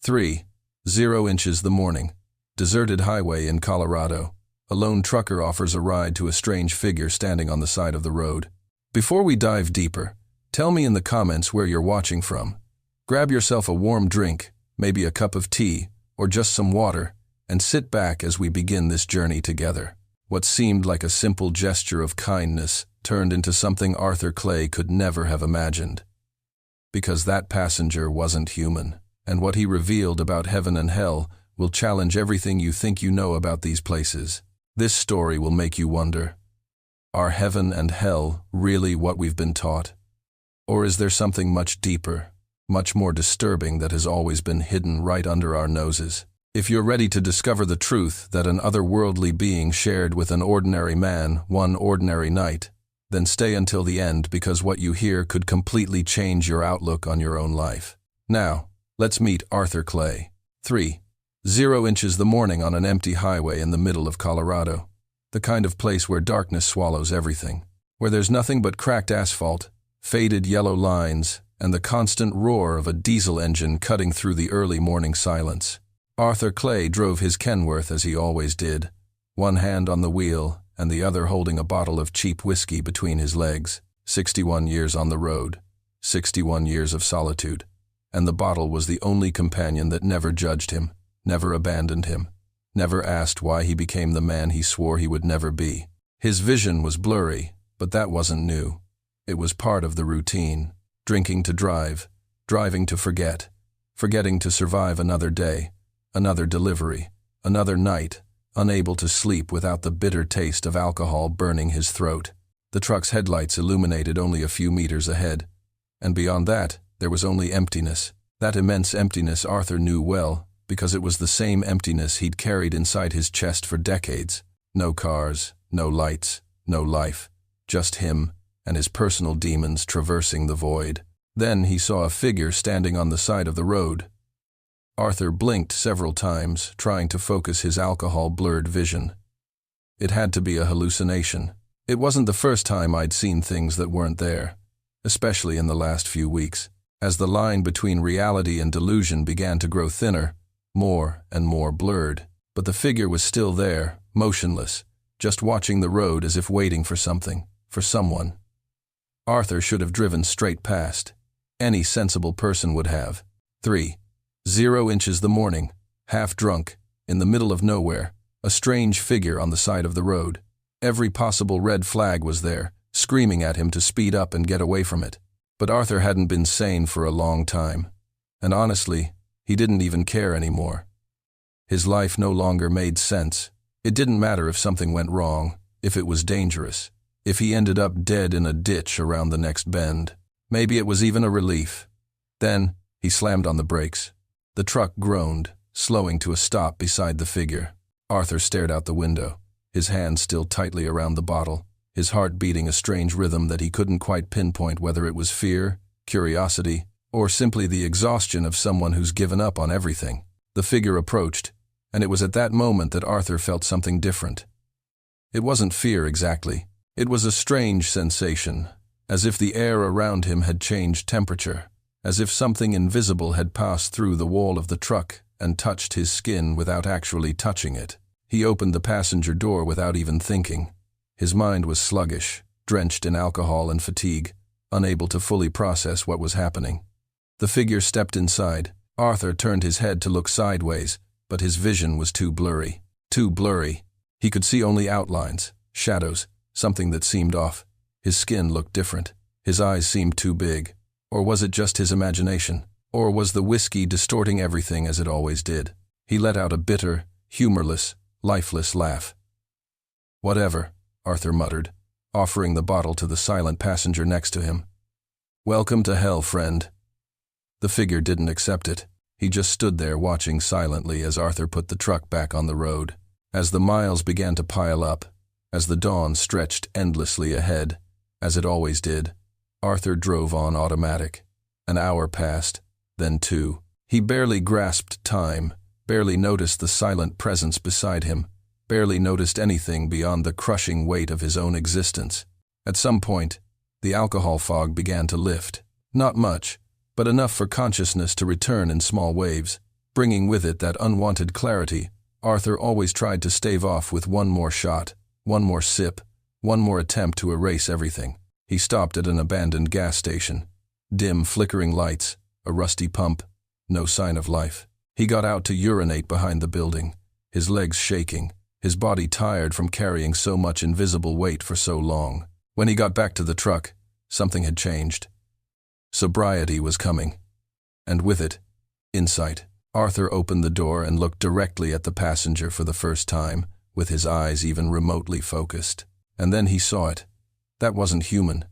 3. 0 inches the morning. Deserted highway in Colorado. A lone trucker offers a ride to a strange figure standing on the side of the road. Before we dive deeper, tell me in the comments where you're watching from. Grab yourself a warm drink, maybe a cup of tea, or just some water, and sit back as we begin this journey together. What seemed like a simple gesture of kindness turned into something Arthur Clay could never have imagined. Because that passenger wasn't human, and what he revealed about heaven and hell will challenge everything you think you know about these places. This story will make you wonder, are heaven and hell really what we've been taught? Or is there something much deeper, much more disturbing that has always been hidden right under our noses? If you're ready to discover the truth that an otherworldly being shared with an ordinary man one ordinary night, then stay until the end because what you hear could completely change your outlook on your own life. Now, let's meet Arthur Clay. 3. 0 inches the morning on an empty highway in the middle of Colorado. The kind of place where darkness swallows everything. Where there's nothing but cracked asphalt, faded yellow lines, and the constant roar of a diesel engine cutting through the early morning silence. Arthur Clay drove his Kenworth as he always did, one hand on the wheel and the other holding a bottle of cheap whiskey between his legs. 61 years on the road, 61 years of solitude, and the bottle was the only companion that never judged him, never abandoned him, never asked why he became the man he swore he would never be. His vision was blurry, but that wasn't new. It was part of the routine. Drinking to drive, driving to forget, forgetting to survive another day, another delivery, another night, unable to sleep without the bitter taste of alcohol burning his throat. The truck's headlights illuminated only a few meters ahead, and beyond that, there was only emptiness. That immense emptiness Arthur knew well, because it was the same emptiness he'd carried inside his chest for decades. No cars, no lights, no life, just him and his personal demons traversing the void. Then he saw a figure standing on the side of the road. Arthur blinked several times, trying to focus his alcohol-blurred vision. It had to be a hallucination. It wasn't the first time I'd seen things that weren't there, especially in the last few weeks. As the line between reality and delusion began to grow thinner, more and more blurred. But the figure was still there, motionless, just watching the road as if waiting for something, for someone. Arthur should have driven straight past. Any sensible person would have. 3. 0 inches the morning, half drunk, in the middle of nowhere, a strange figure on the side of the road. Every possible red flag was there, screaming at him to speed up and get away from it. But Arthur hadn't been sane for a long time. And honestly, he didn't even care anymore. His life no longer made sense. It didn't matter if something went wrong, if it was dangerous, if he ended up dead in a ditch around the next bend. Maybe it was even a relief. Then, he slammed on the brakes. The truck groaned, slowing to a stop beside the figure. Arthur stared out the window, his hand still tightly around the bottle, his heart beating a strange rhythm that he couldn't quite pinpoint whether it was fear, curiosity, or simply the exhaustion of someone who's given up on everything. The figure approached, and it was at that moment that Arthur felt something different. It wasn't fear exactly. It was a strange sensation, as if the air around him had changed temperature, as if something invisible had passed through the wall of the truck and touched his skin without actually touching it. He opened the passenger door without even thinking. His mind was sluggish, drenched in alcohol and fatigue, unable to fully process what was happening. The figure stepped inside. Arthur turned his head to look sideways, but his vision was too blurry. Too blurry. He could see only outlines, shadows, something that seemed off. His skin looked different. His eyes seemed too big. Or was it just his imagination? Or was the whiskey distorting everything as it always did? He let out a bitter, humorless, lifeless laugh. "Whatever," Arthur muttered, offering the bottle to the silent passenger next to him. "Welcome to hell, friend." The figure didn't accept it. He just stood there watching silently as Arthur put the truck back on the road. As the miles began to pile up, as the dawn stretched endlessly ahead, as it always did, Arthur drove on automatic. An hour passed, then 2. He barely grasped time, barely noticed the silent presence beside him, barely noticed anything beyond the crushing weight of his own existence. At some point, the alcohol fog began to lift. Not much, but enough for consciousness to return in small waves, Bringing with it that unwanted clarity, Arthur always tried to stave off with one more shot, one more sip, one more attempt to erase everything. He stopped at an abandoned gas station. Dim, flickering lights, a rusty pump, no sign of life. He got out to urinate behind the building, his legs shaking, his body tired from carrying so much invisible weight for so long. When he got back to the truck, something had changed. Sobriety was coming. And with it, insight. Arthur opened the door and looked directly at the passenger for the first time, with his eyes even remotely focused. And then he saw it. That wasn't human.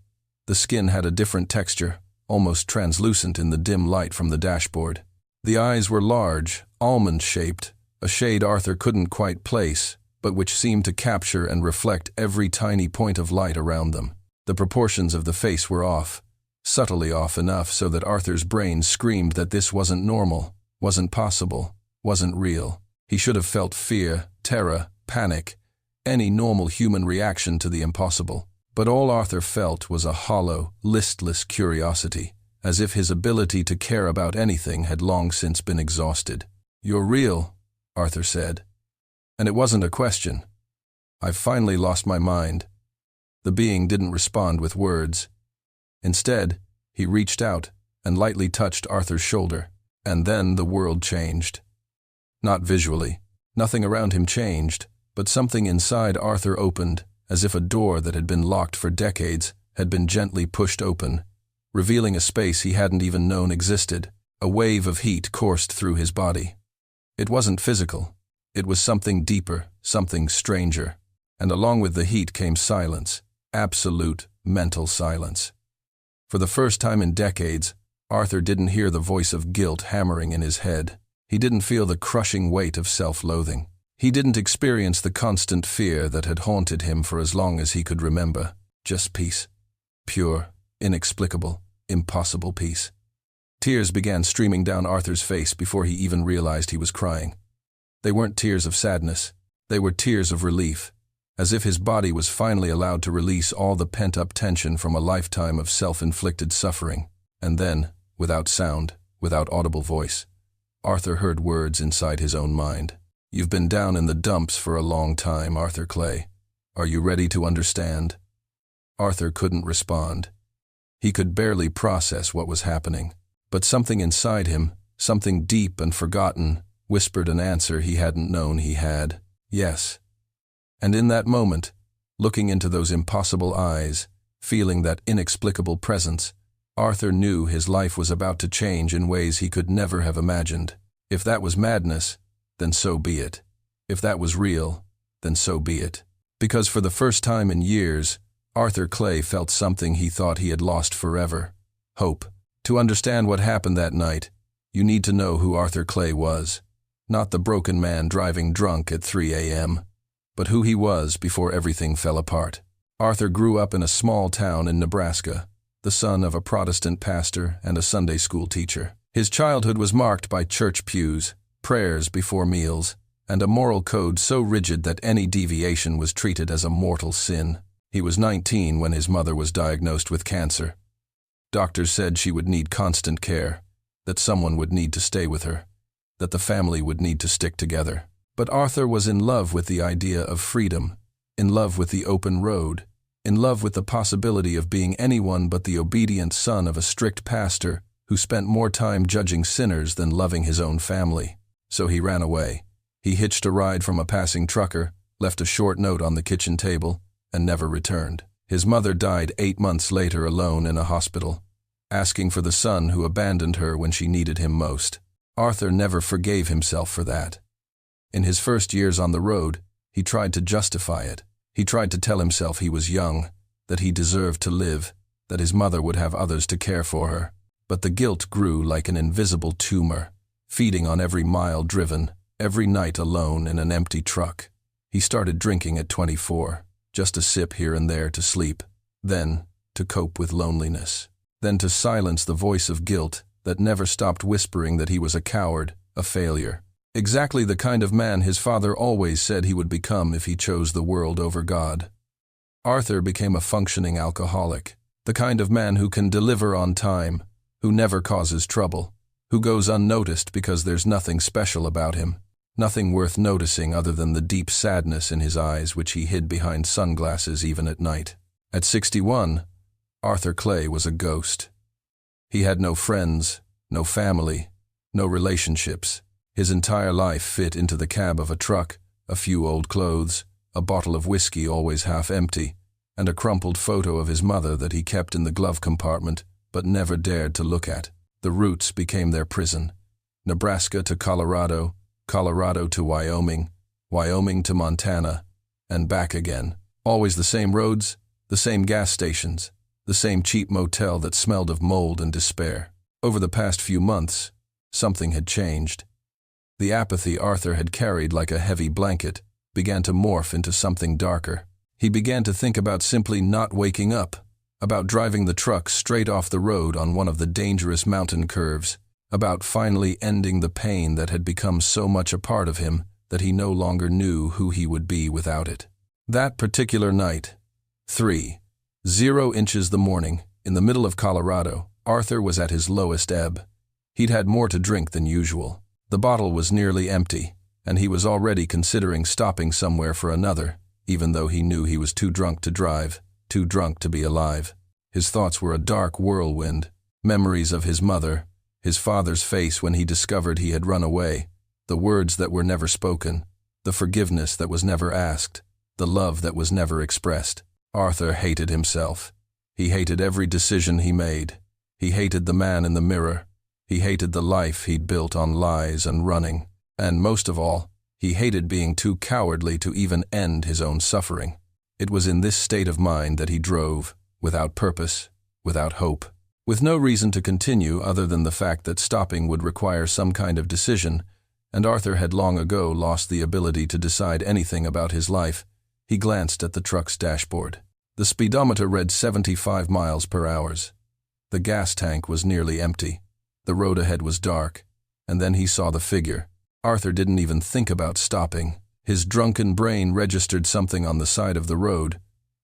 The skin had a different texture, almost translucent in the dim light from the dashboard. The eyes were large, almond-shaped, a shade Arthur couldn't quite place, but which seemed to capture and reflect every tiny point of light around them. The proportions of the face were off, subtly off enough so that Arthur's brain screamed that this wasn't normal, wasn't possible, wasn't real. He should have felt fear, terror, panic, any normal human reaction to the impossible. But all Arthur felt was a hollow, listless curiosity, as if his ability to care about anything had long since been exhausted. "You're real," Arthur said. And it wasn't a question. "I've finally lost my mind." The being didn't respond with words. Instead, he reached out and lightly touched Arthur's shoulder. And then the world changed. Not visually. Nothing around him changed, but something inside Arthur opened, as if a door that had been locked for decades had been gently pushed open, revealing a space he hadn't even known existed. A wave of heat coursed through his body. It wasn't physical. It was something deeper, something stranger. And along with the heat came silence, absolute mental silence. For the first time in decades, Arthur didn't hear the voice of guilt hammering in his head. He didn't feel the crushing weight of self-loathing. He didn't experience the constant fear that had haunted him for as long as he could remember. Just peace. Pure, inexplicable, impossible peace. Tears began streaming down Arthur's face before he even realized he was crying. They weren't tears of sadness. They were tears of relief, as if his body was finally allowed to release all the pent-up tension from a lifetime of self-inflicted suffering. And then, without sound, without audible voice, Arthur heard words inside his own mind. "You've been down in the dumps for a long time, Arthur Clay. Are you ready to understand?" Arthur couldn't respond. He could barely process what was happening. But something inside him, something deep and forgotten, whispered an answer he hadn't known he had. Yes. And in that moment, looking into those impossible eyes, feeling that inexplicable presence, Arthur knew his life was about to change in ways he could never have imagined. If that was madness, then so be it. If that was real, then so be it. Because for the first time in years, Arthur Clay felt something he thought he had lost forever: hope. To understand what happened that night, you need to know who Arthur Clay was. Not the broken man driving drunk at 3 a.m., but who he was before everything fell apart. Arthur grew up in a small town in Nebraska, the son of a Protestant pastor and a Sunday school teacher. His childhood was marked by church pews, prayers before meals, and a moral code so rigid that any deviation was treated as a mortal sin. He was 19 when his mother was diagnosed with cancer. Doctors said she would need constant care, that someone would need to stay with her, that the family would need to stick together. But Arthur was in love with the idea of freedom, in love with the open road, in love with the possibility of being anyone but the obedient son of a strict pastor who spent more time judging sinners than loving his own family. So he ran away. He hitched a ride from a passing trucker, left a short note on the kitchen table, and never returned. His mother died 8 months later alone in a hospital, asking for the son who abandoned her when she needed him most. Arthur never forgave himself for that. In his first years on the road, he tried to justify it. He tried to tell himself he was young, that he deserved to live, that his mother would have others to care for her. But the guilt grew like an invisible tumor, feeding on every mile driven, every night alone in an empty truck. He started drinking at 24, just a sip here and there to sleep, then to cope with loneliness, then to silence the voice of guilt that never stopped whispering that he was a coward, a failure. Exactly the kind of man his father always said he would become if he chose the world over God. Arthur became a functioning alcoholic, the kind of man who can deliver on time, who never causes trouble, who goes unnoticed because there's nothing special about him, nothing worth noticing other than the deep sadness in his eyes which he hid behind sunglasses even at night. At 61, Arthur Clay was a ghost. He had no friends, no family, no relationships. His entire life fit into the cab of a truck, a few old clothes, a bottle of whiskey always half empty, and a crumpled photo of his mother that he kept in the glove compartment but never dared to look at. The roots became their prison. Nebraska to Colorado, Colorado to Wyoming, Wyoming to Montana, and back again. Always the same roads, the same gas stations, the same cheap motel that smelled of mold and despair. Over the past few months, something had changed. The apathy Arthur had carried like a heavy blanket began to morph into something darker. He began to think about simply not waking up, about driving the truck straight off the road on one of the dangerous mountain curves, about finally ending the pain that had become so much a part of him that he no longer knew who he would be without it. That particular night, 3:00 inches the morning, in the middle of Colorado, Arthur was at his lowest ebb. He'd had more to drink than usual. The bottle was nearly empty, and he was already considering stopping somewhere for another, even though he knew he was too drunk to drive, too drunk to be alive. His thoughts were a dark whirlwind, memories of his mother, his father's face when he discovered he had run away, the words that were never spoken, the forgiveness that was never asked, the love that was never expressed. Arthur hated himself. He hated every decision he made. He hated the man in the mirror. He hated the life he'd built on lies and running. And most of all, he hated being too cowardly to even end his own suffering. It was in this state of mind that he drove, without purpose, without hope, with no reason to continue other than the fact that stopping would require some kind of decision, and Arthur had long ago lost the ability to decide anything about his life. He glanced at the truck's dashboard. The speedometer read 75 miles per hour. The gas tank was nearly empty. The road ahead was dark, and then he saw the figure. Arthur didn't even think about stopping. His drunken brain registered something on the side of the road,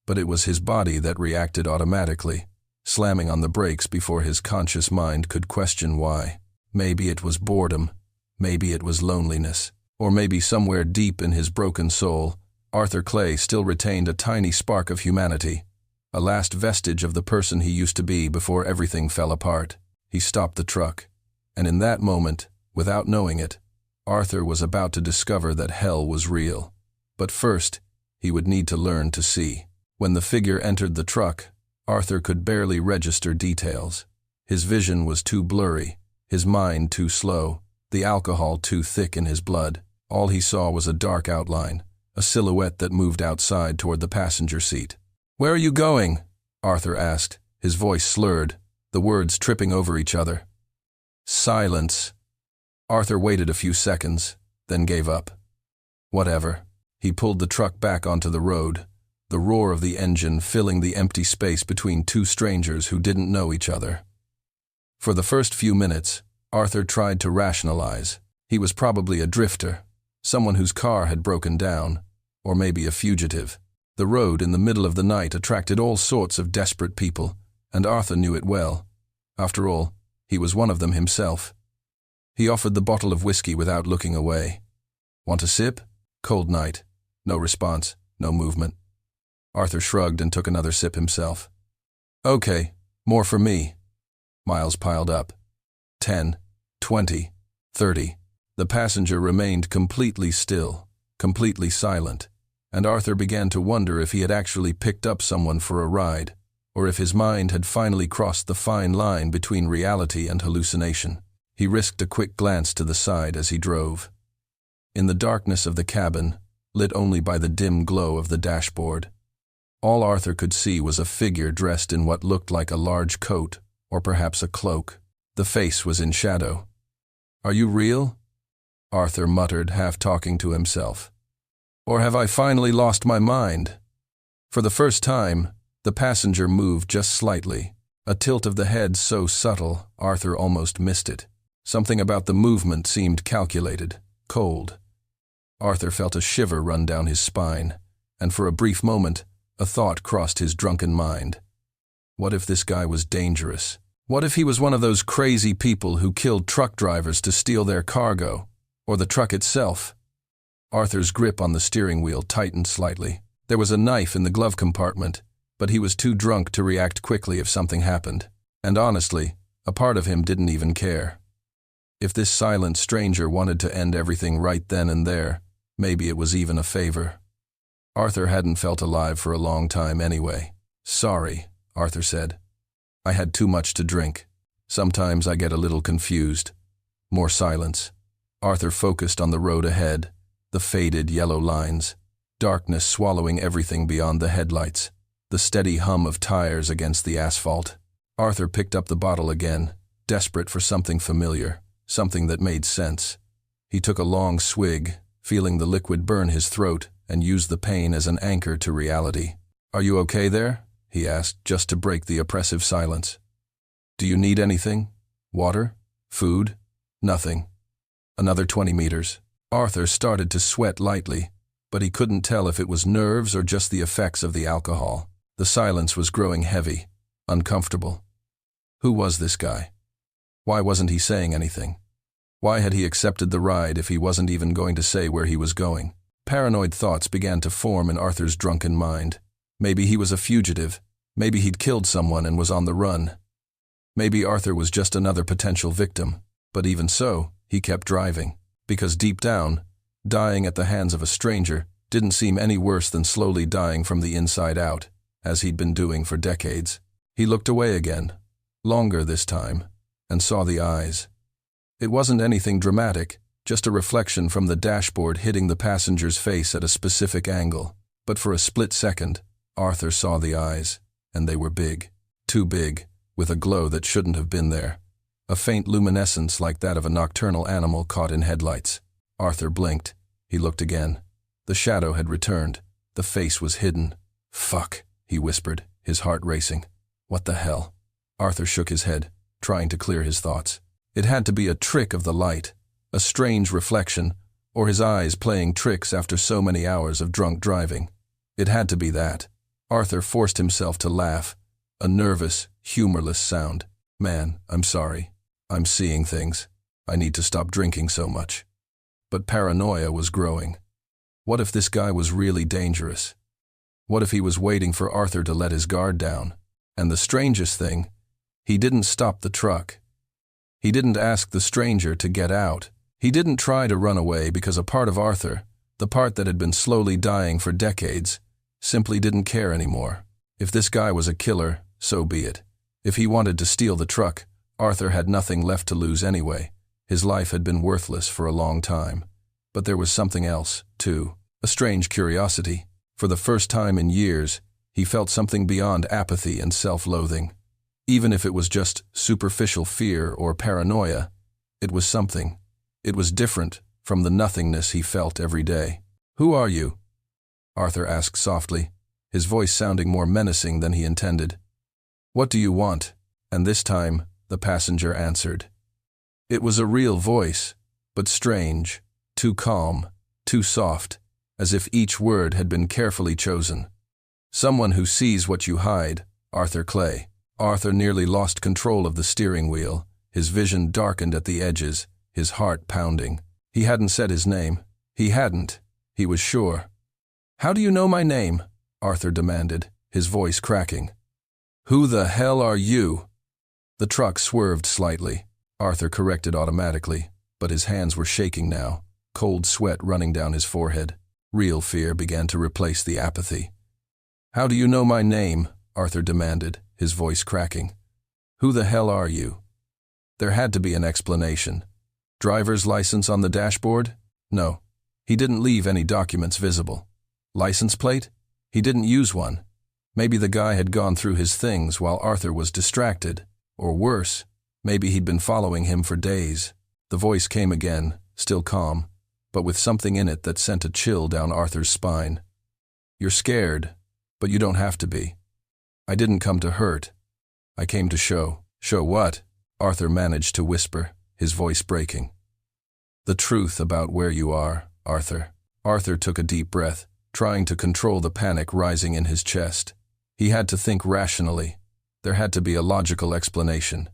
but it was his body that reacted automatically, slamming on the brakes before his conscious mind could question why. Maybe it was boredom, maybe it was loneliness, or maybe somewhere deep in his broken soul, Arthur Clay still retained a tiny spark of humanity, a last vestige of the person he used to be before everything fell apart. He stopped the truck, and in that moment, without knowing it, Arthur was about to discover that hell was real. But first, he would need to learn to see. When the figure entered the truck, Arthur could barely register details. His vision was too blurry, his mind too slow, the alcohol too thick in his blood. All he saw was a dark outline, a silhouette that moved outside toward the passenger seat. "Where are you going?" Arthur asked, his voice slurred, the words tripping over each other. Silence. Arthur waited a few seconds, then gave up. Whatever. He pulled the truck back onto the road, the roar of the engine filling the empty space between two strangers who didn't know each other. For the first few minutes, Arthur tried to rationalize. He was probably a drifter, someone whose car had broken down, or maybe a fugitive. The road in the middle of the night attracted all sorts of desperate people, and Arthur knew it well. After all, he was one of them himself. He offered the bottle of whiskey without looking away. "Want a sip?" Cold night. No response, no movement. Arthur shrugged and took another sip himself. "Okay, more for me." Miles piled up. 10, 20, 30. The passenger remained completely still, completely silent, and Arthur began to wonder if he had actually picked up someone for a ride, or if his mind had finally crossed the fine line between reality and hallucination. He risked a quick glance to the side as he drove. In the darkness of the cabin, lit only by the dim glow of the dashboard, all Arthur could see was a figure dressed in what looked like a large coat, or perhaps a cloak. The face was in shadow. "Are you real?" Arthur muttered, half talking to himself. "Or have I finally lost my mind?" For the first time, the passenger moved just slightly, a tilt of the head so subtle Arthur almost missed it. Something about the movement seemed calculated, cold. Arthur felt a shiver run down his spine, and for a brief moment, a thought crossed his drunken mind. What if this guy was dangerous? What if he was one of those crazy people who killed truck drivers to steal their cargo, or the truck itself? Arthur's grip on the steering wheel tightened slightly. There was a knife in the glove compartment, but he was too drunk to react quickly if something happened. And honestly, a part of him didn't even care. If this silent stranger wanted to end everything right then and there, maybe it was even a favor. Arthur hadn't felt alive for a long time anyway. "Sorry," Arthur said. "I had too much to drink. Sometimes I get a little confused." More silence. Arthur focused on the road ahead, the faded yellow lines, darkness swallowing everything beyond the headlights, the steady hum of tires against the asphalt. Arthur picked up the bottle again, desperate for something familiar, something that made sense. He took a long swig, feeling the liquid burn his throat, and used the pain as an anchor to reality. "Are you okay there?" he asked, just to break the oppressive silence. "Do you need anything? Water? Food?" "Nothing." Another 20 meters. Arthur started to sweat lightly, but he couldn't tell if it was nerves or just the effects of the alcohol. The silence was growing heavy, uncomfortable. Who was this guy? Why wasn't he saying anything? Why had he accepted the ride if he wasn't even going to say where he was going? Paranoid thoughts began to form in Arthur's drunken mind. Maybe he was a fugitive. Maybe he'd killed someone and was on the run. Maybe Arthur was just another potential victim. But even so, he kept driving. Because deep down, dying at the hands of a stranger didn't seem any worse than slowly dying from the inside out, as he'd been doing for decades. He looked away again, longer this time, and saw the eyes. It wasn't anything dramatic, just a reflection from the dashboard hitting the passenger's face at a specific angle. But for a split second, Arthur saw the eyes, and they were big. Too big, with a glow that shouldn't have been there. A faint luminescence like that of a nocturnal animal caught in headlights. Arthur blinked. He looked again. The shadow had returned. The face was hidden. "Fuck," he whispered, his heart racing. "What the hell?" Arthur shook his head, trying to clear his thoughts. It had to be a trick of the light, a strange reflection, or his eyes playing tricks after so many hours of drunk driving. It had to be that. Arthur forced himself to laugh, a nervous, humorless sound. "Man, I'm sorry. I'm seeing things. I need to stop drinking so much." But paranoia was growing. What if this guy was really dangerous? What if he was waiting for Arthur to let his guard down? And the strangest thing, he didn't stop the truck. He didn't ask the stranger to get out. He didn't try to run away because a part of Arthur, the part that had been slowly dying for decades, simply didn't care anymore. If this guy was a killer, so be it. If he wanted to steal the truck, Arthur had nothing left to lose anyway. His life had been worthless for a long time. But there was something else, too. A strange curiosity. For the first time in years, he felt something beyond apathy and self-loathing. Even if it was just superficial fear or paranoia, it was something. It was different from the nothingness he felt every day. "Who are you?" Arthur asked softly, his voice sounding more menacing than he intended. "What do you want?" And this time, the passenger answered. It was a real voice, but strange, too calm, too soft, as if each word had been carefully chosen. "Someone who sees what you hide, Arthur Clay." Arthur nearly lost control of the steering wheel, his vision darkened at the edges, his heart pounding. He hadn't said his name. He hadn't. He was sure. "How do you know my name?" Arthur demanded, his voice cracking. "Who the hell are you?" The truck swerved slightly. Arthur corrected automatically, but his hands were shaking now, cold sweat running down his forehead. Real fear began to replace the apathy. "How do you know my name?" Arthur demanded, his voice cracking. "Who the hell are you?" There had to be an explanation. Driver's license on the dashboard? No. He didn't leave any documents visible. License plate? He didn't use one. Maybe the guy had gone through his things while Arthur was distracted. Or worse, maybe he'd been following him for days. The voice came again, still calm, but with something in it that sent a chill down Arthur's spine. "You're scared, but you don't have to be. I didn't come to hurt. I came to show." "Show what?" Arthur managed to whisper, his voice breaking. "The truth about where you are, Arthur." Arthur took a deep breath, trying to control the panic rising in his chest. He had to think rationally. There had to be a logical explanation.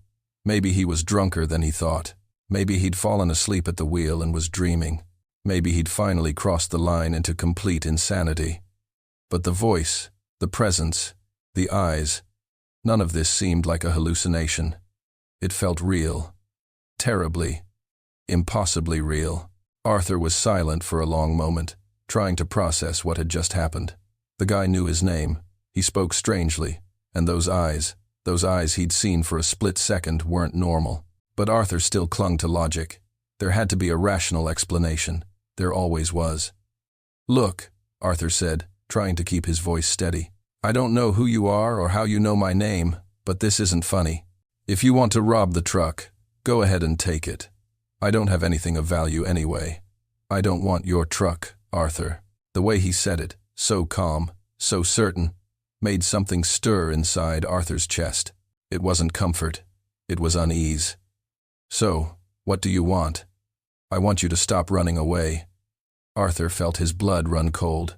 Maybe he was drunker than he thought. Maybe he'd fallen asleep at the wheel and was dreaming. Maybe he'd finally crossed the line into complete insanity. But the voice, the presence, the eyes, none of this seemed like a hallucination. It felt real. Terribly, impossibly real. Arthur was silent for a long moment, trying to process what had just happened. The guy knew his name. He spoke strangely, and those eyes he'd seen for a split second, weren't normal. But Arthur still clung to logic. There had to be a rational explanation. There always was. "Look," Arthur said, trying to keep his voice steady. "I don't know who you are or how you know my name, but this isn't funny. If you want to rob the truck, go ahead and take it. I don't have anything of value anyway. I don't want your truck, Arthur." The way he said it, so calm, so certain, made something stir inside Arthur's chest. It wasn't comfort. It was unease. "So, what do you want?" "I want you to stop running away." Arthur felt his blood run cold.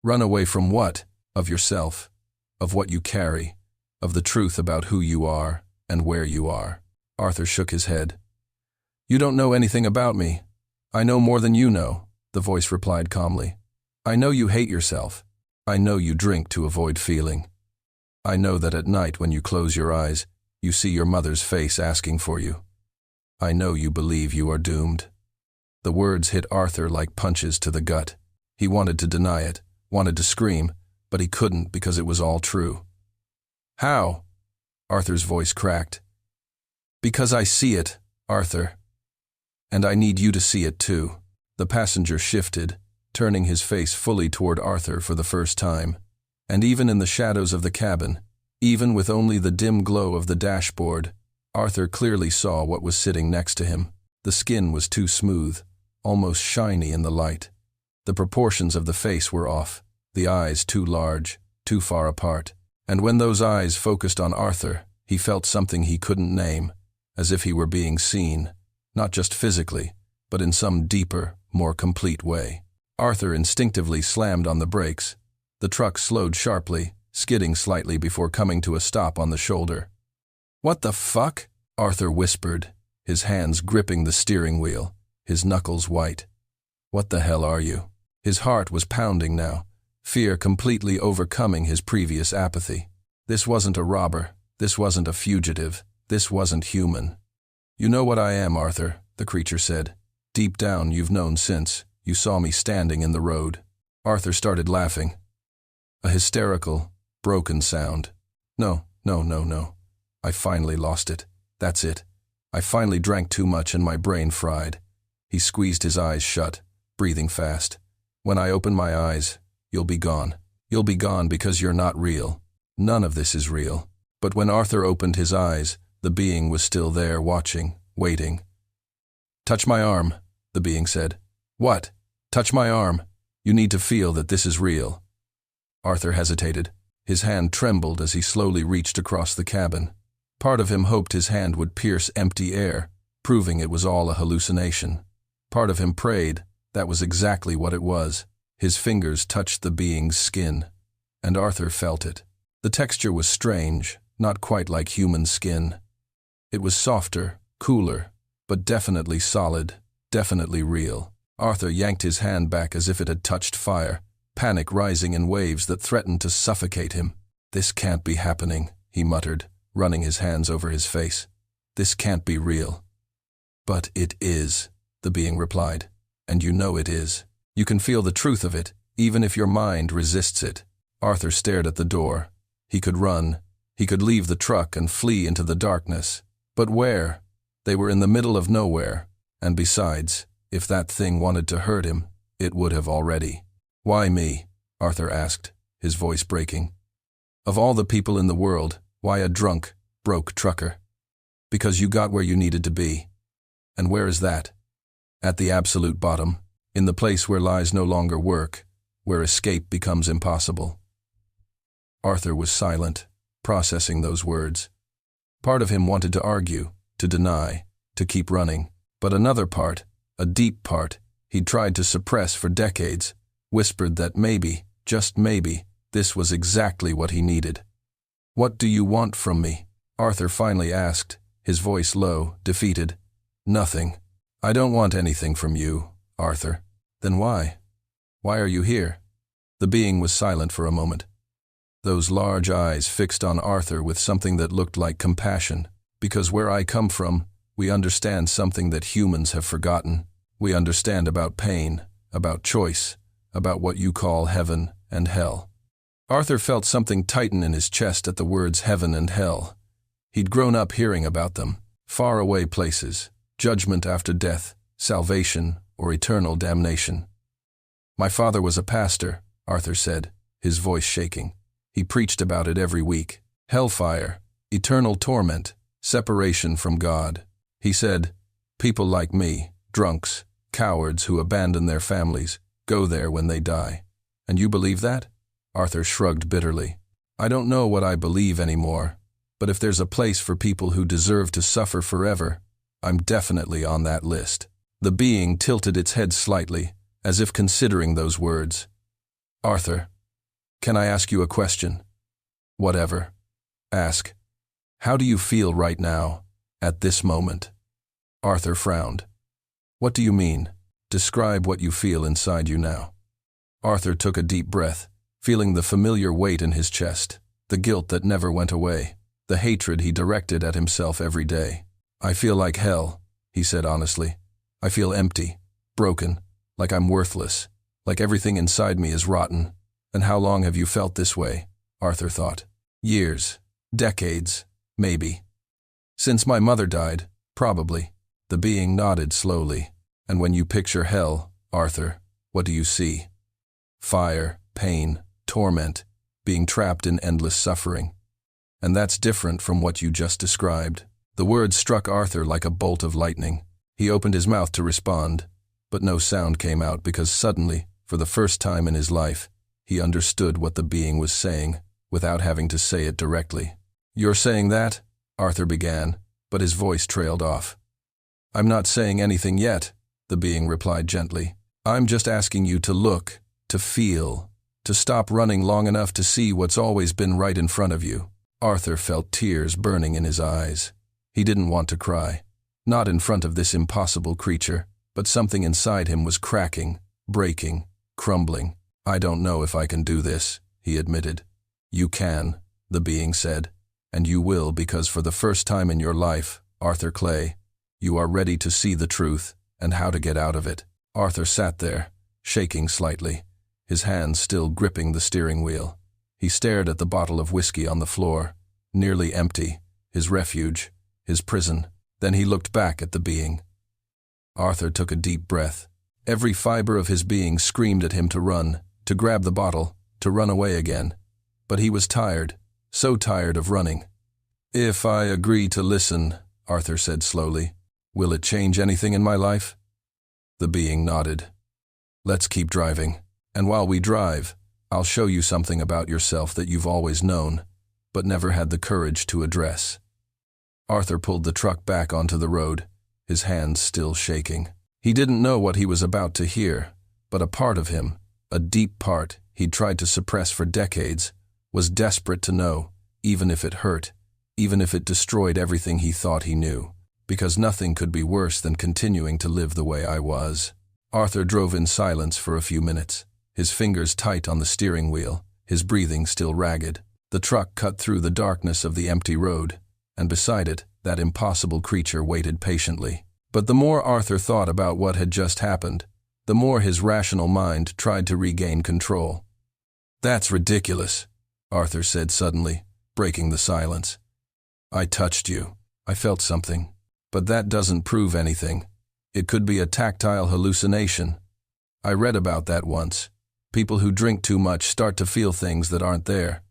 "Run away from what?" "Of yourself. Of what you carry. Of the truth about who you are and where you are." Arthur shook his head. "You don't know anything about me." "I know more than you know," the voice replied calmly. "I know you hate yourself. I know you drink to avoid feeling. I know that at night when you close your eyes, you see your mother's face asking for you. I know you believe you are doomed." The words hit Arthur like punches to the gut. He wanted to deny it, wanted to scream, but he couldn't because it was all true. "How?" Arthur's voice cracked. "Because I see it, Arthur. And I need you to see it too." The passenger shifted, turning his face fully toward Arthur for the first time. And even in the shadows of the cabin, even with only the dim glow of the dashboard, Arthur clearly saw what was sitting next to him. The skin was too smooth, almost shiny in the light. The proportions of the face were off, the eyes too large, too far apart. And when those eyes focused on Arthur, he felt something he couldn't name, as if he were being seen, not just physically, but in some deeper, more complete way. Arthur instinctively slammed on the brakes. The truck slowed sharply, skidding slightly before coming to a stop on the shoulder. "What the fuck?" Arthur whispered, his hands gripping the steering wheel, his knuckles white. "What the hell are you?" His heart was pounding now, fear completely overcoming his previous apathy. This wasn't a robber. This wasn't a fugitive. This wasn't human. "You know what I am, Arthur," the creature said. "Deep down, you've known since you saw me standing in the road." Arthur started laughing. A hysterical, broken sound. No. I finally lost it. That's it. I finally drank too much and my brain fried." He squeezed his eyes shut, breathing fast. "When I open my eyes, you'll be gone. You'll be gone because you're not real. None of this is real." But when Arthur opened his eyes, the being was still there, watching, waiting. "Touch my arm," the being said. "What?" "Touch my arm. You need to feel that this is real." Arthur hesitated. His hand trembled as he slowly reached across the cabin. Part of him hoped his hand would pierce empty air, proving it was all a hallucination. Part of him prayed that was exactly what it was. His fingers touched the being's skin, and Arthur felt it. The texture was strange, not quite like human skin. It was softer, cooler, but definitely solid, definitely real. Arthur yanked his hand back as if it had touched fire, panic rising in waves that threatened to suffocate him. "This can't be happening," he muttered, running his hands over his face. "This can't be real." "But it is," the being replied. "And you know it is. You can feel the truth of it, even if your mind resists it." Arthur stared at the door. He could run. He could leave the truck and flee into the darkness. But where? They were in the middle of nowhere. And besides, if that thing wanted to hurt him, it would have already. "Why me?" Arthur asked, his voice breaking. "Of all the people in the world, why a drunk, broke trucker?" "Because you got where you needed to be." "And where is that?" "At the absolute bottom, in the place where lies no longer work, where escape becomes impossible." Arthur was silent, processing those words. Part of him wanted to argue, to deny, to keep running. But another part, a deep part, he'd tried to suppress for decades, whispered that maybe, just maybe, this was exactly what he needed. "What do you want from me?" Arthur finally asked, his voice low, defeated. Nothing. I don't want anything from you, Arthur. Then why? Why are you here? The being was silent for a moment. Those large eyes fixed on Arthur with something that looked like compassion. Because where I come from, we understand something that humans have forgotten. We understand about pain, about choice, about what you call heaven and hell. Arthur felt something tighten in his chest at the words heaven and hell. He'd grown up hearing about them, faraway places, judgment after death, salvation, or eternal damnation. My father was a pastor, Arthur said, his voice shaking. He preached about it every week. Hellfire, eternal torment, separation from God. He said, people like me, drunks, cowards who abandon their families, go there when they die. And you believe that? Arthur shrugged bitterly. I don't know what I believe anymore, but if there's a place for people who deserve to suffer forever, I'm definitely on that list. The being tilted its head slightly, as if considering those words. Arthur, can I ask you a question? Whatever. Ask. How do you feel right now, at this moment? Arthur frowned. What do you mean? Describe what you feel inside you now. Arthur took a deep breath, feeling the familiar weight in his chest, the guilt that never went away, the hatred he directed at himself every day. I feel like hell, he said honestly. I feel empty, broken, like I'm worthless, like everything inside me is rotten. And how long have you felt this way? Arthur thought. Years, decades, maybe. Since my mother died, probably. The being nodded slowly. And when you picture hell, Arthur, what do you see? Fire, pain, torment, being trapped in endless suffering. And that's different from what you just described. The words struck Arthur like a bolt of lightning. He opened his mouth to respond, but no sound came out because suddenly, for the first time in his life, he understood what the being was saying, without having to say it directly. You're saying that? Arthur began, but his voice trailed off. I'm not saying anything yet, the being replied gently. I'm just asking you to look, to feel, to stop running long enough to see what's always been right in front of you. Arthur felt tears burning in his eyes. He didn't want to cry, not in front of this impossible creature, but something inside him was cracking, breaking, crumbling. I don't know if I can do this, he admitted. You can, the being said, and you will because for the first time in your life, Arthur Clay, you are ready to see the truth and how to get out of it. Arthur sat there, shaking slightly, his hands still gripping the steering wheel. He stared at the bottle of whiskey on the floor, nearly empty, his refuge, his prison. Then he looked back at the being. Arthur took a deep breath. Every fiber of his being screamed at him to run, to grab the bottle, to run away again. But he was tired, so tired of running. If I agree to listen, Arthur said slowly, will it change anything in my life? The being nodded. Let's keep driving. And while we drive, I'll show you something about yourself that you've always known, but never had the courage to address. Arthur pulled the truck back onto the road, his hands still shaking. He didn't know what he was about to hear, but a part of him, a deep part he'd tried to suppress for decades, was desperate to know, even if it hurt, even if it destroyed everything he thought he knew, because nothing could be worse than continuing to live the way I was. Arthur drove in silence for a few minutes, his fingers tight on the steering wheel, his breathing still ragged. The truck cut through the darkness of the empty road, and beside it, that impossible creature waited patiently. But the more Arthur thought about what had just happened, the more his rational mind tried to regain control. That's ridiculous, Arthur said suddenly, breaking the silence. I touched you. I felt something. But that doesn't prove anything. It could be a tactile hallucination. I read about that once. People who drink too much start to feel things that aren't there.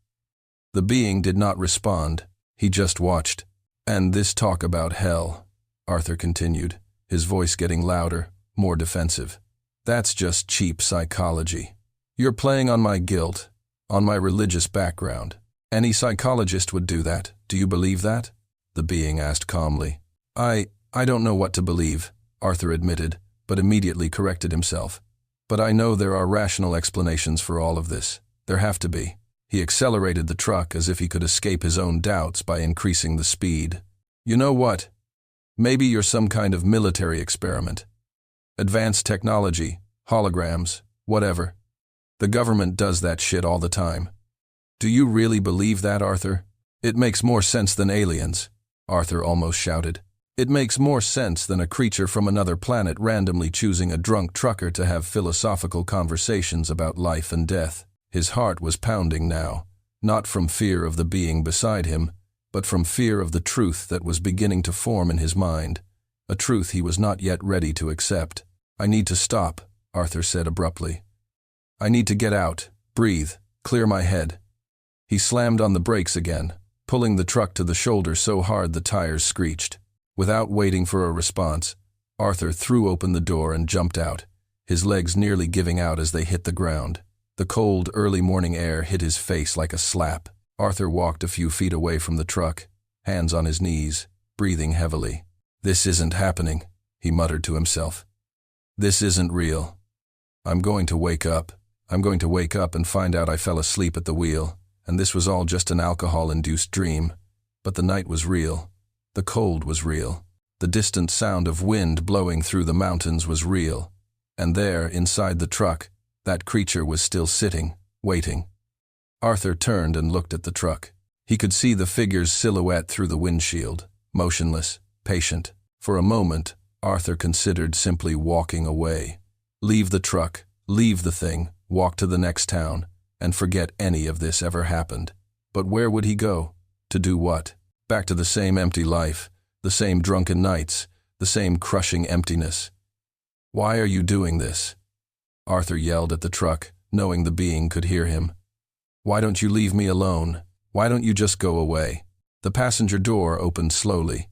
The being did not respond. He just watched. And this talk about hell, Arthur continued, his voice getting louder, more defensive. That's just cheap psychology. You're playing on my guilt, on my religious background. Any psychologist would do that. Do you believe that? The being asked calmly. I don't know what to believe, Arthur admitted, but immediately corrected himself. But I know there are rational explanations for all of this. There have to be. He accelerated the truck as if he could escape his own doubts by increasing the speed. You know what? Maybe you're some kind of military experiment. Advanced technology, holograms, whatever. The government does that shit all the time. Do you really believe that, Arthur? It makes more sense than aliens, Arthur almost shouted. It makes more sense than a creature from another planet randomly choosing a drunk trucker to have philosophical conversations about life and death. His heart was pounding now, not from fear of the being beside him, but from fear of the truth that was beginning to form in his mind, a truth he was not yet ready to accept. I need to stop, Arthur said abruptly. I need to get out, breathe, clear my head. He slammed on the brakes again, pulling the truck to the shoulder so hard the tires screeched. Without waiting for a response, Arthur threw open the door and jumped out, his legs nearly giving out as they hit the ground. The cold, early morning air hit his face like a slap. Arthur walked a few feet away from the truck, hands on his knees, breathing heavily. This isn't happening, he muttered to himself. This isn't real. I'm going to wake up. I'm going to wake up and find out I fell asleep at the wheel, and this was all just an alcohol-induced dream. But the night was real. The cold was real. The distant sound of wind blowing through the mountains was real. And there, inside the truck, that creature was still sitting, waiting. Arthur turned and looked at the truck. He could see the figure's silhouette through the windshield, motionless, patient. For a moment, Arthur considered simply walking away. Leave the truck, leave the thing, walk to the next town, and forget any of this ever happened. But where would he go? To do what? Back to the same empty life, the same drunken nights, the same crushing emptiness. Why are you doing this? Arthur yelled at the truck, knowing the being could hear him. Why don't you leave me alone? Why don't you just go away? The passenger door opened slowly,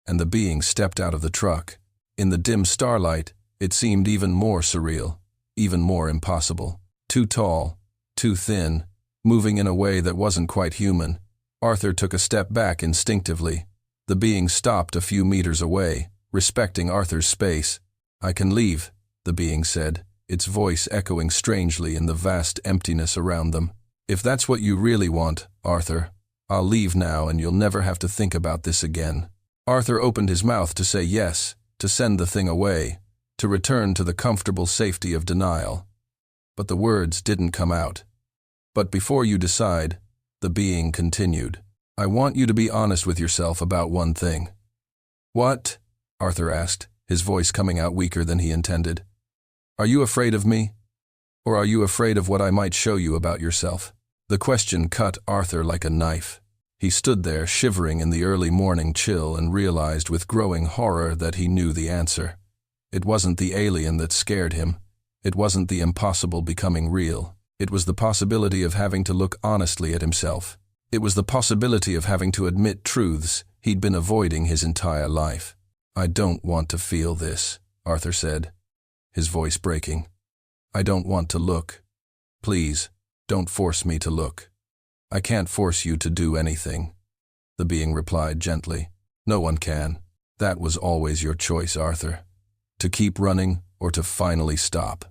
and the being stepped out of the truck. In the dim starlight, it seemed even more surreal, even more impossible. Too tall, too thin, moving in a way that wasn't quite human. Arthur took a step back instinctively. The being stopped a few meters away, respecting Arthur's space. I can leave, the being said, its voice echoing strangely in the vast emptiness around them. If that's what you really want, Arthur, I'll leave now and you'll never have to think about this again. Arthur opened his mouth to say yes, to send the thing away, to return to the comfortable safety of denial. But the words didn't come out. But before you decide, the being continued, I want you to be honest with yourself about one thing. What? Arthur asked, his voice coming out weaker than he intended. Are you afraid of me? Or are you afraid of what I might show you about yourself? The question cut Arthur like a knife. He stood there shivering in the early morning chill and realized with growing horror that he knew the answer. It wasn't the alien that scared him. It wasn't the impossible becoming real. It was the possibility of having to look honestly at himself. It was the possibility of having to admit truths he'd been avoiding his entire life. I don't want to feel this, Arthur said, his voice breaking. I don't want to look. Please, don't force me to look. I can't force you to do anything, the being replied gently. No one can. That was always your choice, Arthur. To keep running or to finally stop.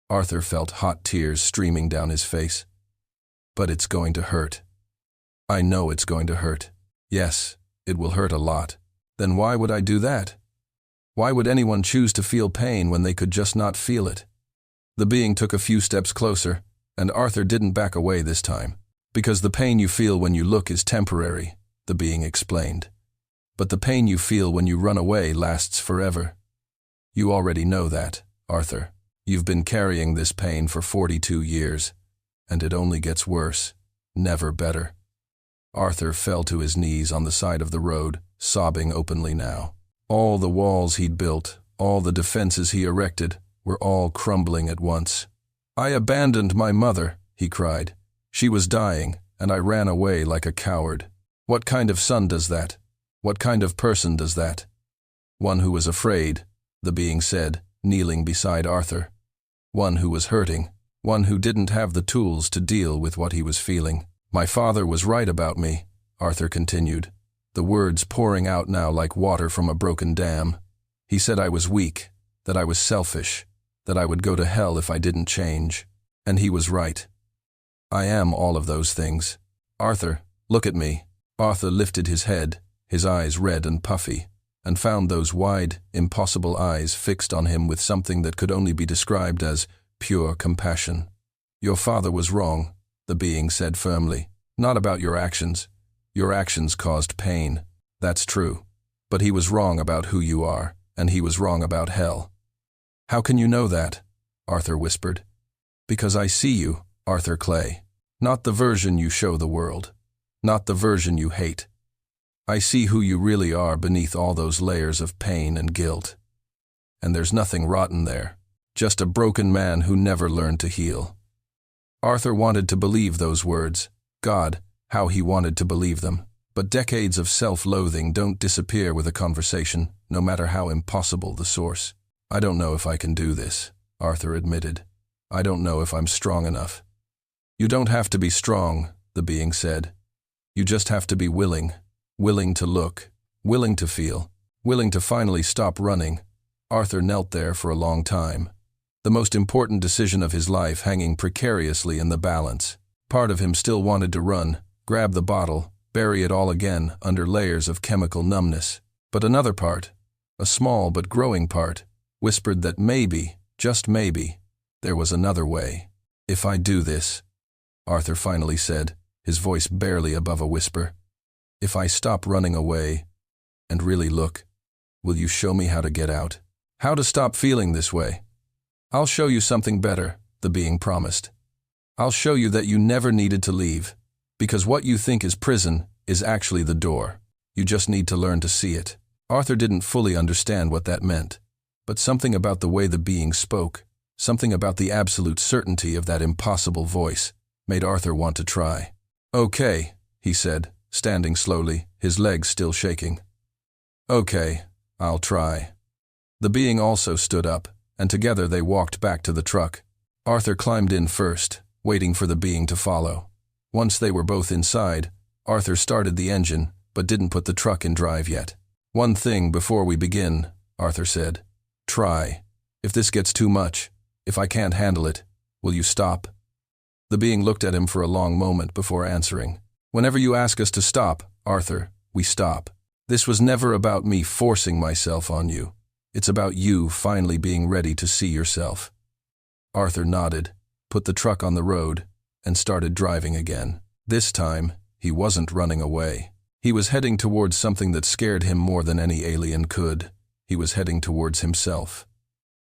Arthur felt hot tears streaming down his face. But it's going to hurt. I know it's going to hurt. Yes, it will hurt a lot. Then why would I do that? Why would anyone choose to feel pain when they could just not feel it? The being took a few steps closer, and Arthur didn't back away this time. Because the pain you feel when you look is temporary, the being explained. But the pain you feel when you run away lasts forever. You already know that, Arthur. You've been carrying this pain for 42 years, and it only gets worse, never better. Arthur fell to his knees on the side of the road, sobbing openly now. All the walls he'd built, all the defenses he erected, were all crumbling at once. I abandoned my mother, he cried. She was dying, and I ran away like a coward. What kind of son does that? What kind of person does that? One who was afraid, the being said, kneeling beside Arthur. One who was hurting, one who didn't have the tools to deal with what he was feeling. My father was right about me, Arthur continued, the words pouring out now like water from a broken dam. He said I was weak, that I was selfish, that I would go to hell if I didn't change. And he was right. I am all of those things. Arthur, look at me. Arthur lifted his head, his eyes red and puffy, and found those wide, impossible eyes fixed on him with something that could only be described as pure compassion. "Your father was wrong," the being said firmly. "Not about your actions. Your actions caused pain. That's true. But he was wrong about who you are, and he was wrong about hell." "How can you know that?" Arthur whispered. "Because I see you, Arthur Clay. Not the version you show the world. Not the version you hate. I see who you really are beneath all those layers of pain and guilt. And there's nothing rotten there. Just a broken man who never learned to heal." Arthur wanted to believe those words. God, how he wanted to believe them. But decades of self-loathing don't disappear with a conversation, no matter how impossible the source. "I don't know if I can do this," Arthur admitted. "I don't know if I'm strong enough." "You don't have to be strong," the being said. "You just have to be willing. Willing to look. Willing to feel. Willing to finally stop running." Arthur knelt there for a long time, the most important decision of his life hanging precariously in the balance. Part of him still wanted to run, grab the bottle, bury it all again under layers of chemical numbness. But another part, a small but growing part, whispered that maybe, just maybe, there was another way. "If I do this," Arthur finally said, his voice barely above a whisper, "if I stop running away and really look, will you show me how to get out? How to stop feeling this way? I'll show you something better," the being promised. "I'll show you that you never needed to leave, because what you think is prison is actually the door. You just need to learn to see it." Arthur didn't fully understand what that meant, but something about the way the being spoke, something about the absolute certainty of that impossible voice, made Arthur want to try. "Okay," he said, standing slowly, his legs still shaking. "Okay, I'll try." The being also stood up, and together they walked back to the truck. Arthur climbed in first, waiting for the being to follow. Once they were both inside, Arthur started the engine, but didn't put the truck in drive yet. "One thing before we begin," Arthur said. "Try. If this gets too much, if I can't handle it, will you stop?" The being looked at him for a long moment before answering. "Whenever you ask us to stop, Arthur, we stop. This was never about me forcing myself on you. It's about you finally being ready to see yourself." Arthur nodded, put the truck on the road, and started driving again. This time, he wasn't running away. He was heading towards something that scared him more than any alien could. He was heading towards himself.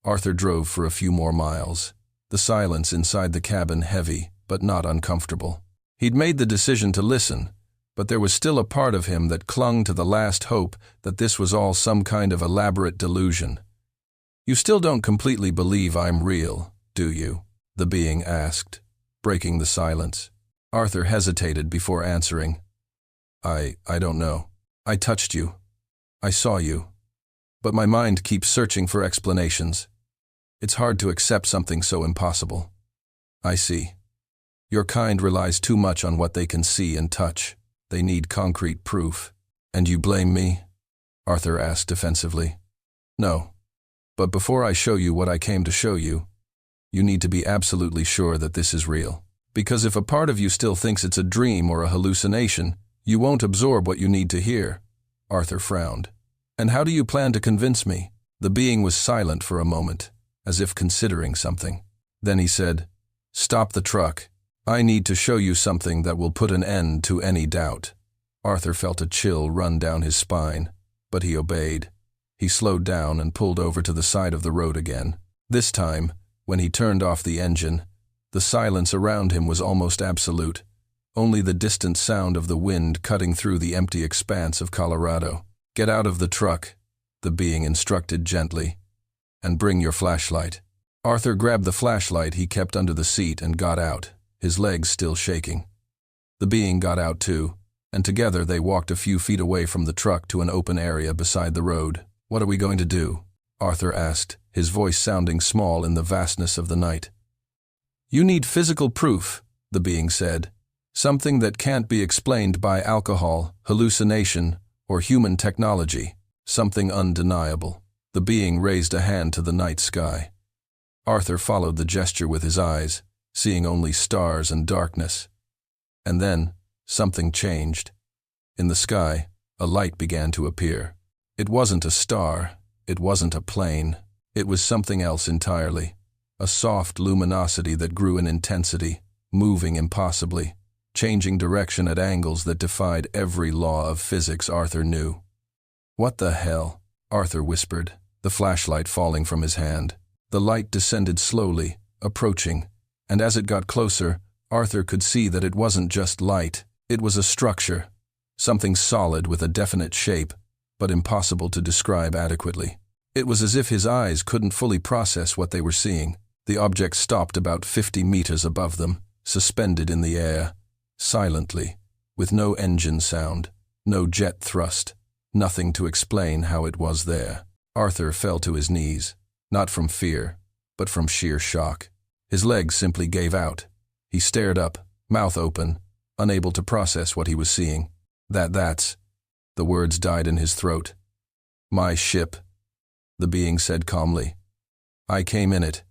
Arthur drove for a few more miles, the silence inside the cabin heavy, but not uncomfortable. He'd made the decision to listen, but there was still a part of him that clung to the last hope that this was all some kind of elaborate delusion. "You still don't completely believe I'm real, do you?" the being asked, breaking the silence. Arthur hesitated before answering. I don't know. I touched you. I saw you. But my mind keeps searching for explanations. It's hard to accept something so impossible." "I see. Your kind relies too much on what they can see and touch. They need concrete proof." "And you blame me?" Arthur asked defensively. "No. But before I show you what I came to show you, you need to be absolutely sure that this is real. Because if a part of you still thinks it's a dream or a hallucination, you won't absorb what you need to hear." Arthur frowned. "And how do you plan to convince me?" The being was silent for a moment, as if considering something. Then he said, "Stop the truck. I need to show you something that will put an end to any doubt." Arthur felt a chill run down his spine, but he obeyed. He slowed down and pulled over to the side of the road again. This time, when he turned off the engine, the silence around him was almost absolute, only the distant sound of the wind cutting through the empty expanse of Colorado. "Get out of the truck," the being instructed gently, "and bring your flashlight." Arthur grabbed the flashlight he kept under the seat and got out, his legs still shaking. The being got out too, and together they walked a few feet away from the truck to an open area beside the road. "What are we going to do?" Arthur asked, his voice sounding small in the vastness of the night. "You need physical proof," the being said. "Something that can't be explained by alcohol, hallucination, or human technology. Something undeniable." The being raised a hand to the night sky. Arthur followed the gesture with his eyes, seeing only stars and darkness. And then, something changed. In the sky, a light began to appear. It wasn't a star, it wasn't a plane, it was something else entirely. A soft luminosity that grew in intensity, moving impossibly, changing direction at angles that defied every law of physics Arthur knew. "What the hell?" Arthur whispered, the flashlight falling from his hand. The light descended slowly, approaching, and as it got closer, Arthur could see that it wasn't just light, it was a structure, something solid with a definite shape, but impossible to describe adequately. It was as if his eyes couldn't fully process what they were seeing. The object stopped about 50 meters above them, suspended in the air, silently, with no engine sound, no jet thrust, nothing to explain how it was there. Arthur fell to his knees, not from fear, but from sheer shock. His legs simply gave out. He stared up, mouth open, unable to process what he was seeing. That's... The words died in his throat. "My ship," the being said calmly. "I came in it.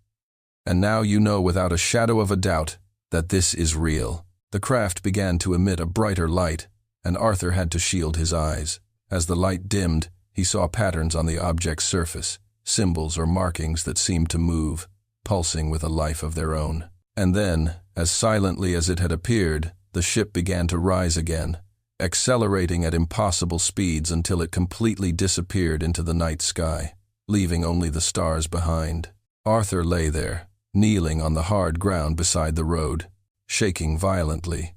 And now you know without a shadow of a doubt that this is real." The craft began to emit a brighter light, and Arthur had to shield his eyes. As the light dimmed, he saw patterns on the object's surface, symbols or markings that seemed to move, pulsing with a life of their own. And then, as silently as it had appeared, the ship began to rise again, accelerating at impossible speeds until it completely disappeared into the night sky, leaving only the stars behind. Arthur lay there, kneeling on the hard ground beside the road, shaking violently.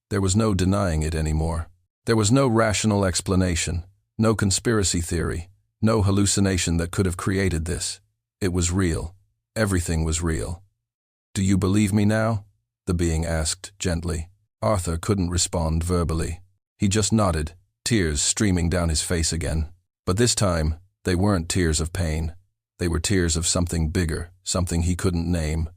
There was no denying it anymore. There was no rational explanation, no conspiracy theory, no hallucination that could have created this. It was real. Everything was real. "Do you believe me now?" the being asked gently. Arthur couldn't respond verbally. He just nodded, tears streaming down his face again. But this time, they weren't tears of pain. They were tears of something bigger, something he couldn't name.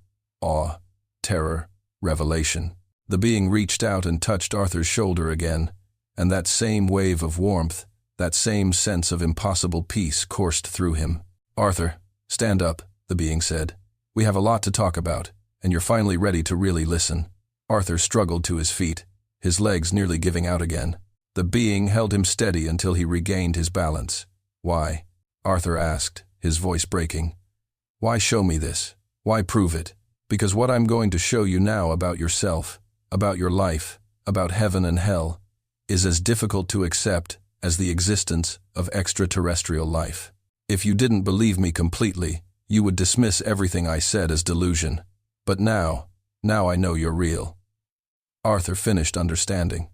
Awe, terror, revelation. The being reached out and touched Arthur's shoulder again, and that same wave of warmth, that same sense of impossible peace coursed through him. "Arthur, stand up," the being said. "We have a lot to talk about, and you're finally ready to really listen." Arthur struggled to his feet, his legs nearly giving out again. The being held him steady until he regained his balance. "Why?" Arthur asked, his voice breaking. "Why show me this? Why prove it? Because what I'm going to show you now about yourself, about your life, about heaven and hell, is as difficult to accept as the existence of extraterrestrial life. If you didn't believe me completely, you would dismiss everything I said as delusion. But now I know you're real." Arthur finished understanding.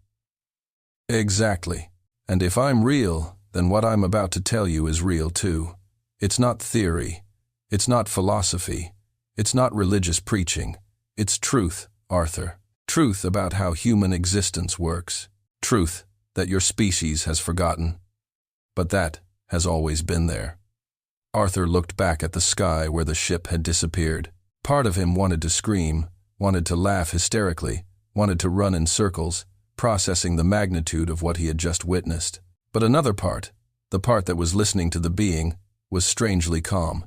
"Exactly. And if I'm real, then what I'm about to tell you is real too. It's not theory. It's not philosophy. It's not religious preaching. It's truth, Arthur. Truth about how human existence works. Truth that your species has forgotten. But that has always been there." Arthur looked back at the sky where the ship had disappeared. Part of him wanted to scream, wanted to laugh hysterically, wanted to run in circles, processing the magnitude of what he had just witnessed. But another part, the part that was listening to the being, was strangely calm.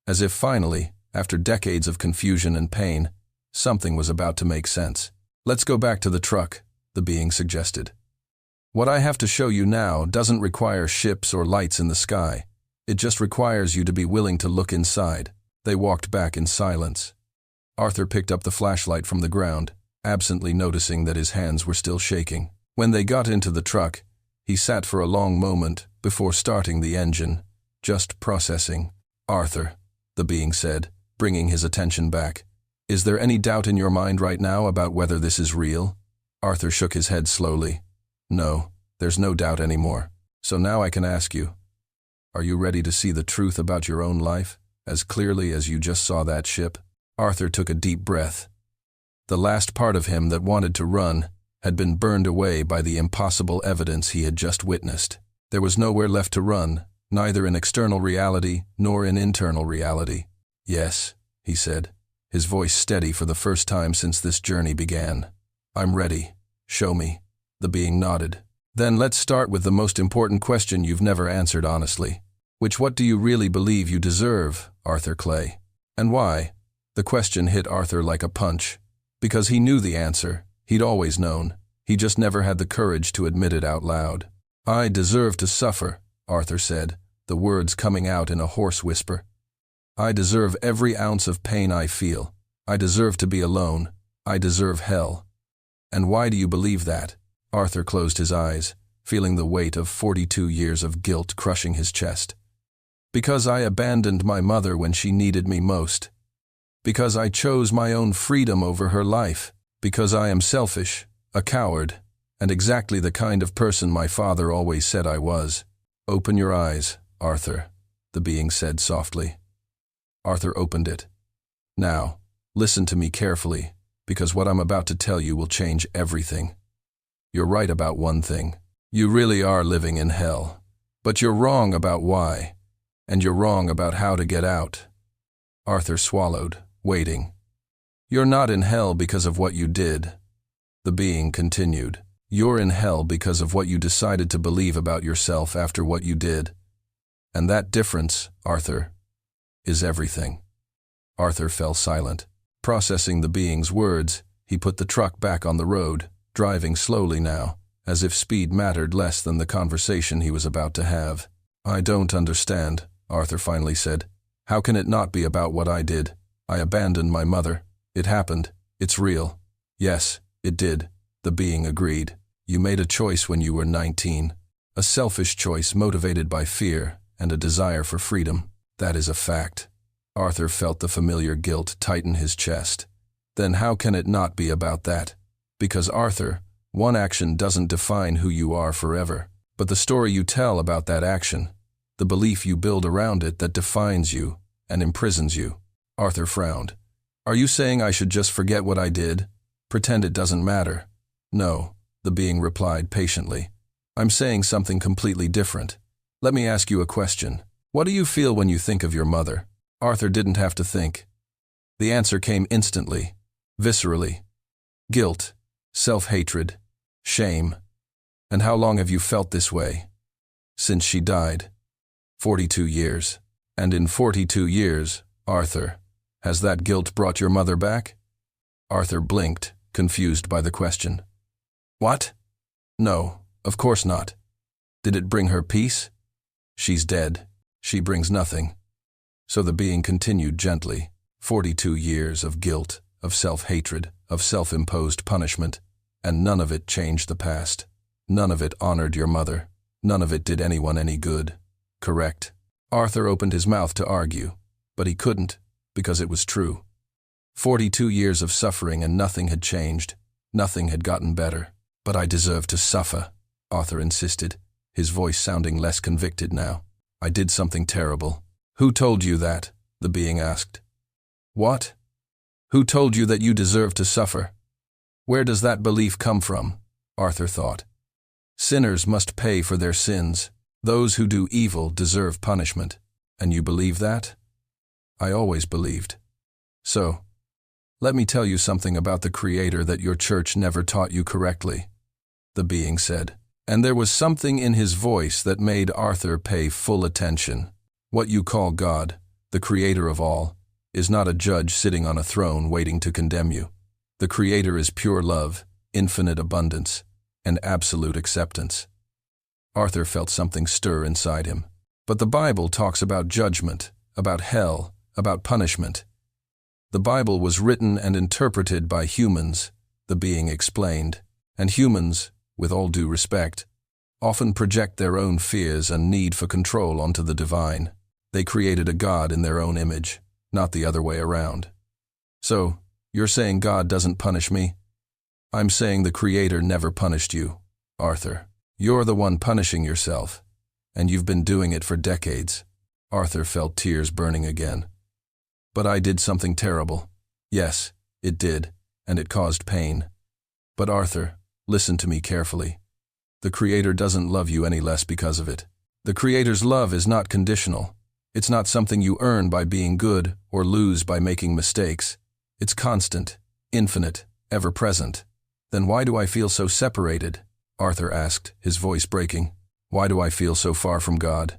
As if finally, after decades of confusion and pain, something was about to make sense. "Let's go back to the truck," the being suggested. "What I have to show you now doesn't require ships or lights in the sky. It just requires you to be willing to look inside." They walked back in silence. Arthur picked up the flashlight from the ground, absently noticing that his hands were still shaking. When they got into the truck, he sat for a long moment before starting the engine, just processing. "Arthur," the being said, bringing his attention back, "is there any doubt in your mind right now about whether this is real?" Arthur shook his head slowly. "No, there's no doubt anymore. So now I can ask you, are you ready to see the truth about your own life, as clearly as you just saw that ship?" Arthur took a deep breath. The last part of him that wanted to run had been burned away by the impossible evidence he had just witnessed. There was nowhere left to run, neither in external reality nor in internal reality. "Yes," he said, his voice steady for the first time since this journey began. "I'm ready. Show me." The being nodded. "Then let's start with the most important question you've never answered honestly. What do you really believe you deserve, Arthur Clay? And why?" The question hit Arthur like a punch. Because he knew the answer. He'd always known. He just never had the courage to admit it out loud. I deserve to suffer, Arthur said, the words coming out in a hoarse whisper. I deserve every ounce of pain I feel. I deserve to be alone. I deserve hell. And why do you believe that? Arthur closed his eyes, feeling the weight of 42 years of guilt crushing his chest. Because I abandoned my mother when she needed me most. Because I chose my own freedom over her life. Because I am selfish, a coward, and exactly the kind of person my father always said I was. Open your eyes, Arthur, the being said softly. Arthur opened it. Now, listen to me carefully, because what I'm about to tell you will change everything. You're right about one thing. You really are living in hell. But you're wrong about why, and you're wrong about how to get out. Arthur swallowed, waiting. You're not in hell because of what you did. The being continued. You're in hell because of what you decided to believe about yourself after what you did. And that difference, Arthur, is everything. Arthur fell silent. Processing the being's words, he put the truck back on the road, driving slowly now, as if speed mattered less than the conversation he was about to have. I don't understand, Arthur finally said. How can it not be about what I did? I abandoned my mother. It happened. It's real. Yes, it did, the being agreed. You made a choice when you were 19. A selfish choice motivated by fear and a desire for freedom. That is a fact. Arthur felt the familiar guilt tighten his chest. Then how can it not be about that? Because Arthur, one action doesn't define who you are forever, but the story you tell about that action, the belief you build around it that defines you and imprisons you. Arthur frowned. Are you saying I should just forget what I did? Pretend it doesn't matter? No, the being replied patiently. I'm saying something completely different. Let me ask you a question. What do you feel when you think of your mother? Arthur didn't have to think. The answer came instantly, viscerally. Guilt, self-hatred, shame. And how long have you felt this way? Since she died. 42 years. And in 42 years, Arthur, has that guilt brought your mother back? Arthur blinked, confused by the question. What? No, of course not. Did it bring her peace? She's dead. She brings nothing. So the being continued gently. 42 years of guilt, of self-hatred, of self-imposed punishment, and none of it changed the past. None of it honored your mother. None of it did anyone any good. Correct? Arthur opened his mouth to argue, but he couldn't, because it was true. 42 years of suffering and nothing had changed. Nothing had gotten better. But I deserve to suffer, Arthur insisted, his voice sounding less convicted now. I did something terrible. Who told you that? The being asked. What? Who told you that you deserve to suffer? Where does that belief come from? Arthur thought. Sinners must pay for their sins. Those who do evil deserve punishment. And you believe that? I always believed. So, let me tell you something about the Creator that your church never taught you correctly, the being said. And there was something in his voice that made Arthur pay full attention. What you call God, the Creator of all, is not a judge sitting on a throne waiting to condemn you. The Creator is pure love, infinite abundance, and absolute acceptance. Arthur felt something stir inside him. But the Bible talks about judgment, about hell, about punishment. The Bible was written and interpreted by humans, the being explained, and humans, with all due respect, often project their own fears and need for control onto the divine. They created a God in their own image, not the other way around. So, you're saying God doesn't punish me? I'm saying the Creator never punished you, Arthur. You're the one punishing yourself, and you've been doing it for decades. Arthur felt tears burning again. But I did something terrible. Yes, it did, and it caused pain. But Arthur, listen to me carefully. The Creator doesn't love you any less because of it. The Creator's love is not conditional. It's not something you earn by being good or lose by making mistakes. It's constant, infinite, ever-present. Then why do I feel so separated? Arthur asked, his voice breaking. Why do I feel so far from God?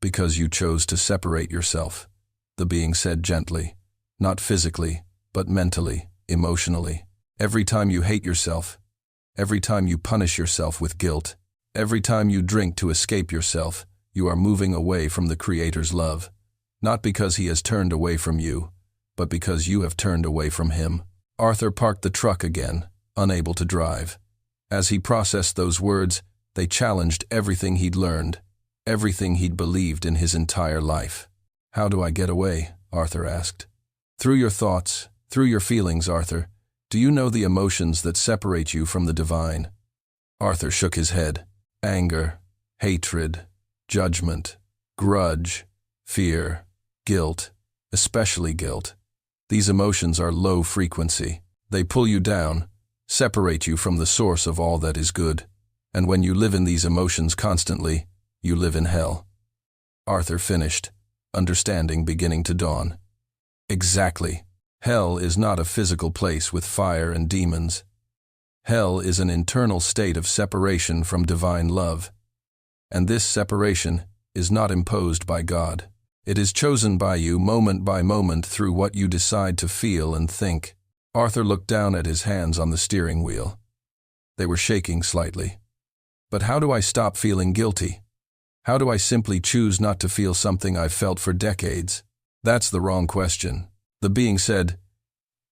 Because you chose to separate yourself, the being said gently. Not physically, but mentally, emotionally. Every time you hate yourself, every time you punish yourself with guilt, Every time you drink to escape yourself, you are moving away from the Creator's love. Not because He has turned away from you, but because you have turned away from Him. Arthur parked the truck again, unable to drive. As he processed those words, they challenged everything he'd learned, everything he'd believed in his entire life. "How do I get away?" Arthur asked. "Through your thoughts, through your feelings, Arthur. Do you know the emotions that separate you from the divine?" Arthur shook his head. Anger, hatred, judgment, grudge, fear, guilt, especially guilt. These emotions are low frequency. They pull you down, separate you from the source of all that is good. And when you live in these emotions constantly, you live in hell. Arthur finished, understanding beginning to dawn. Exactly. Hell is not a physical place with fire and demons. Hell is an internal state of separation from divine love. And this separation is not imposed by God. It is chosen by you moment by moment through what you decide to feel and think. Arthur looked down at his hands on the steering wheel. They were shaking slightly. But how do I stop feeling guilty? How do I simply choose not to feel something I've felt for decades? That's the wrong question. The being said,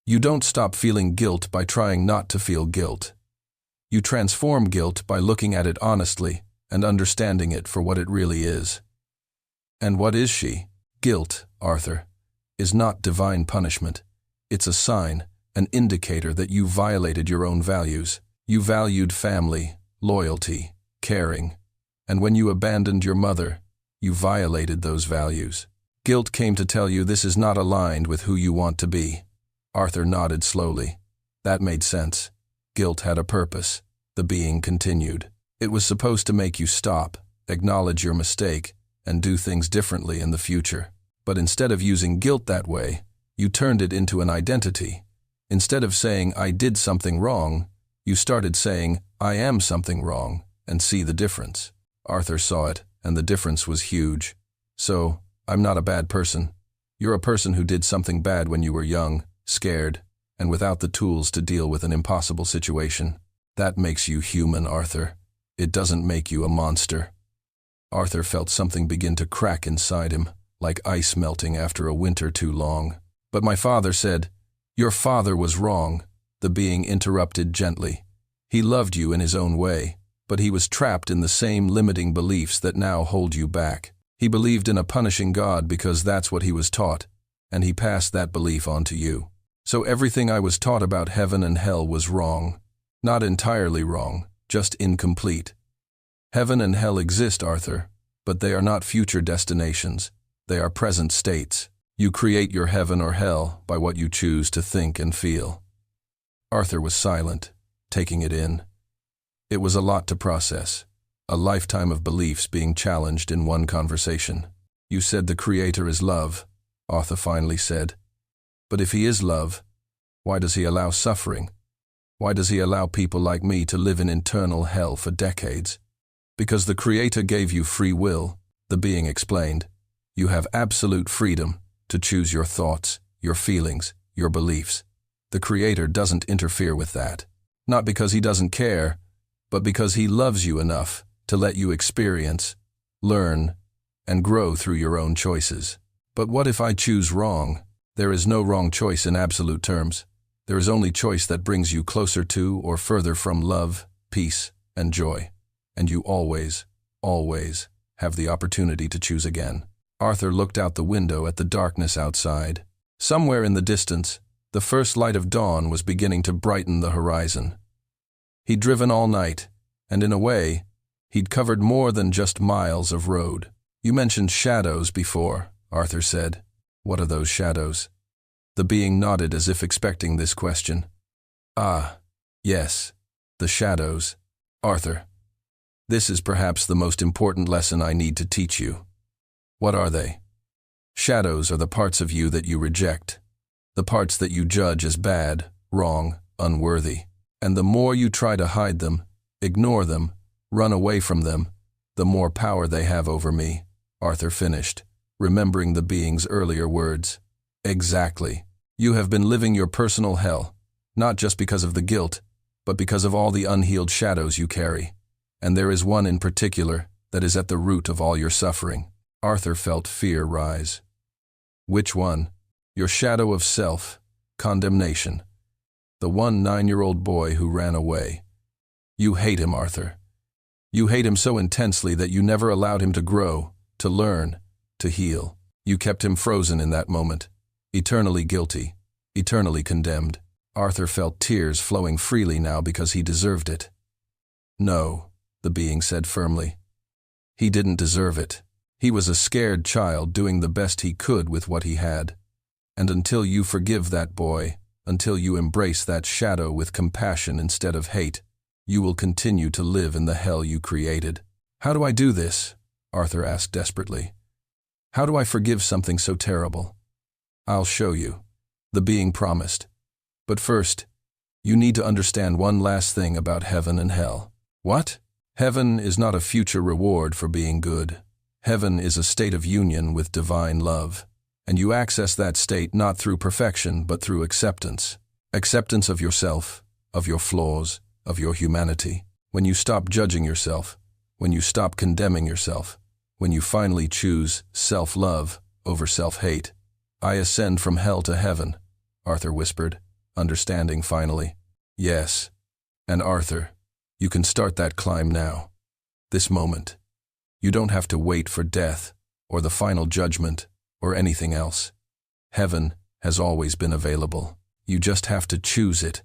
"You don't stop feeling guilt by trying not to feel guilt. You transform guilt by looking at it honestly and understanding it for what it really is." And what is she? Guilt, Arthur, is not divine punishment. It's a sign, an indicator that you violated your own values. You valued family, loyalty, caring. And when you abandoned your mother, you violated those values. Guilt came to tell you this is not aligned with who you want to be. Arthur nodded slowly. That made sense. Guilt had a purpose. The being continued. It was supposed to make you stop, acknowledge your mistake, and do things differently in the future. But instead of using guilt that way, you turned it into an identity. Instead of saying, "I did something wrong," you started saying, "I am something wrong," and see the difference. Arthur saw it, and the difference was huge. "So, I'm not a bad person. You're a person who did something bad when you were young, scared, and without the tools to deal with an impossible situation. That makes you human, Arthur. It doesn't make you a monster." Arthur felt something begin to crack inside him, like ice melting after a winter too long. "But my father said," "Your father was wrong," the being interrupted gently. "He loved you in his own way, but he was trapped in the same limiting beliefs that now hold you back. He believed in a punishing God because that's what he was taught, and he passed that belief on to you. So everything I was taught about heaven and hell was wrong. Not entirely wrong, just incomplete. Heaven and hell exist, Arthur, but they are not future destinations. They are present states. You create your heaven or hell by what you choose to think and feel." Arthur was silent, taking it in. It was a lot to process, a lifetime of beliefs being challenged in one conversation. "You said the Creator is love," Arthur finally said. "But if He is love, why does He allow suffering? Why does He allow people like me to live in internal hell for decades?" "Because the Creator gave you free will," the being explained. "You have absolute freedom to choose your thoughts, your feelings, your beliefs. The Creator doesn't interfere with that. Not because He doesn't care, but because He loves you enough to let you experience, learn, and grow through your own choices." "But what if I choose wrong?" "There is no wrong choice in absolute terms. There is only choice that brings you closer to or further from love, peace, and joy. And you always, always have the opportunity to choose again." Arthur looked out the window at the darkness outside. Somewhere in the distance, the first light of dawn was beginning to brighten the horizon. He'd driven all night, and in a way, he'd covered more than just miles of road. "You mentioned shadows before," Arthur said. "What are those shadows?" The being nodded as if expecting this question. "Ah, yes, the shadows. Arthur, this is perhaps the most important lesson I need to teach you." "What are they?" "Shadows are the parts of you that you reject, the parts that you judge as bad, wrong, unworthy. And the more you try to hide them, ignore them, run away from them, the more power they have over me," Arthur finished, remembering the being's earlier words. "Exactly. You have been living your personal hell, not just because of the guilt, but because of all the unhealed shadows you carry. And there is one in particular that is at the root of all your suffering. Arthur felt fear rise. Which one? Your shadow of self, condemnation. The 9-year-old boy who ran away. You hate him, Arthur. You hate him so intensely that you never allowed him to grow, to learn, to heal. You kept him frozen in that moment, eternally guilty, eternally condemned. Arthur felt tears flowing freely now because he deserved it. No, the being said firmly. He didn't deserve it. He was a scared child doing the best he could with what he had. And until you forgive that boy, until you embrace that shadow with compassion instead of hate, you will continue to live in the hell you created. How do I do this? Arthur asked desperately. How do I forgive something so terrible? I'll show you, the being promised. But first, you need to understand one last thing about heaven and hell. What? Heaven is not a future reward for being good. Heaven is a state of union with divine love. And you access that state not through perfection, but through acceptance. Acceptance of yourself, of your flaws, of your humanity. When you stop judging yourself, when you stop condemning yourself, when you finally choose self-love over self-hate. I ascend from hell to heaven, Arthur whispered, understanding finally. Yes. And Arthur, you can start that climb now. This moment. You don't have to wait for death, or the final judgment, or anything else. Heaven has always been available. You just have to choose it.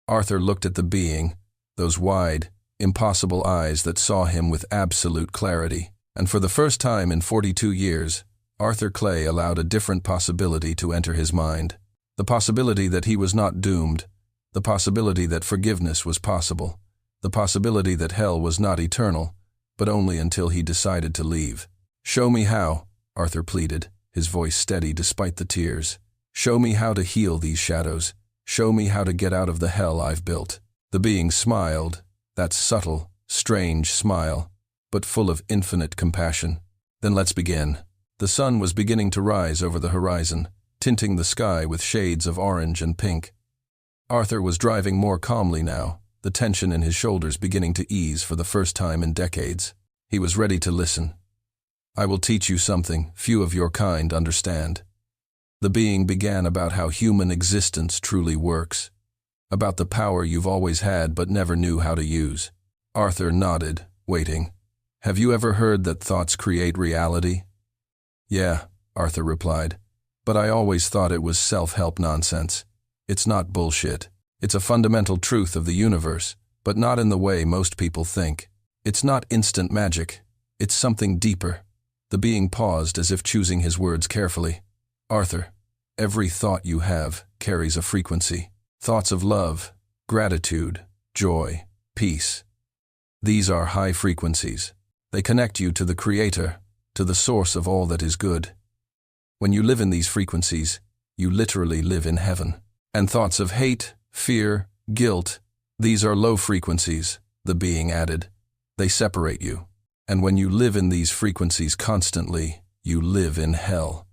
Arthur looked at the being, those wide, impossible eyes that saw him with absolute clarity. And for the first time in 42 years, Arthur Clay allowed a different possibility to enter his mind. The possibility that he was not doomed. The possibility that forgiveness was possible. The possibility that hell was not eternal, but only until he decided to leave. Show me how, Arthur pleaded, his voice steady despite the tears. Show me how to heal these shadows. Show me how to get out of the hell I've built. The being smiled, that subtle, strange smile, but full of infinite compassion. Then let's begin. The sun was beginning to rise over the horizon, tinting the sky with shades of orange and pink. Arthur was driving more calmly now, the tension in his shoulders beginning to ease for the first time in decades. He was ready to listen. I will teach you something few of your kind understand. The being began about how human existence truly works, about the power you've always had but never knew how to use. Arthur nodded, waiting. Have you ever heard that thoughts create reality? Yeah, Arthur replied, but I always thought it was self-help nonsense. It's not bullshit. It's a fundamental truth of the universe, but not in the way most people think. It's not instant magic. It's something deeper. The being paused as if choosing his words carefully. Arthur, every thought you have carries a frequency. Thoughts of love, gratitude, joy, peace. These are high frequencies. They connect you to the Creator, to the source of all that is good. When you live in these frequencies, you literally live in heaven. And thoughts of hate, fear, guilt, these are low frequencies, the being added. They separate you. And when you live in these frequencies constantly, you live in hell.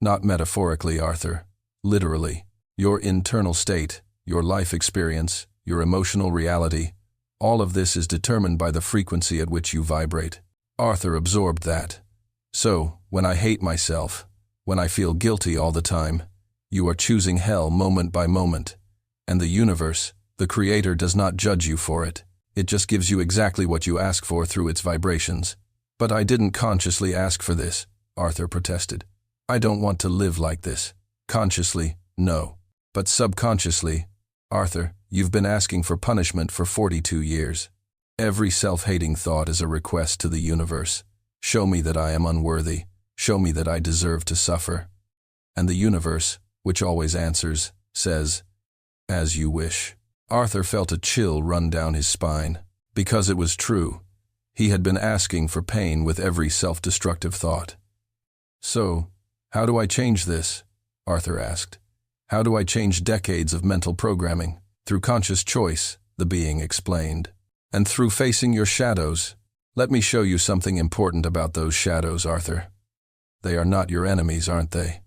Not metaphorically, Arthur. Literally. Your internal state, your life experience, your emotional reality, all of this is determined by the frequency at which you vibrate. Arthur absorbed that. So, when I hate myself, when I feel guilty all the time, you are choosing hell moment by moment. And the universe, the Creator, does not judge you for it. It just gives you exactly what you ask for through its vibrations. But I didn't consciously ask for this, Arthur protested. I don't want to live like this. Consciously, no. But subconsciously, Arthur, you've been asking for punishment for 42 years. Every self-hating thought is a request to the universe. Show me that I am unworthy. Show me that I deserve to suffer. And the universe, which always answers, says, as you wish. Arthur felt a chill run down his spine. Because it was true. He had been asking for pain with every self-destructive thought. So, how do I change this? Arthur asked. How do I change decades of mental programming? Through conscious choice, the being explained. And through facing your shadows. Let me show you something important about those shadows, Arthur. They are not your enemies, aren't they?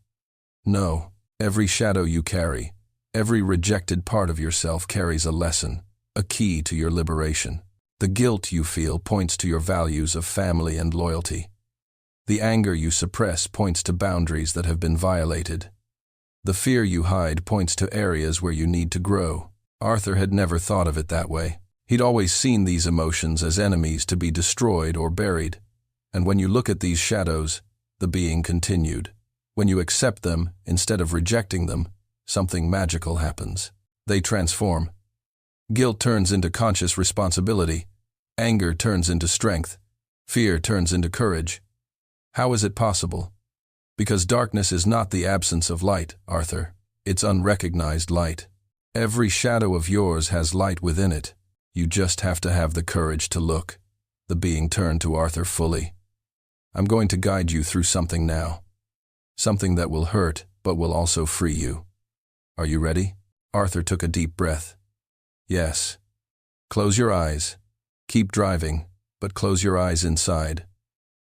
No, every shadow you carry, every rejected part of yourself carries a lesson, a key to your liberation. The guilt you feel points to your values of family and loyalty. The anger you suppress points to boundaries that have been violated. The fear you hide points to areas where you need to grow. Arthur had never thought of it that way. He'd always seen these emotions as enemies to be destroyed or buried. And when you look at these shadows, the being continued. When you accept them, instead of rejecting them, something magical happens. They transform. Guilt turns into conscious responsibility. Anger turns into strength. Fear turns into courage. How is it possible? Because darkness is not the absence of light, Arthur. It's unrecognized light. Every shadow of yours has light within it. You just have to have the courage to look. The being turned to Arthur fully. I'm going to guide you through something now. Something that will hurt, but will also free you. Are you ready? Arthur took a deep breath. Yes. Close your eyes. Keep driving, but close your eyes inside.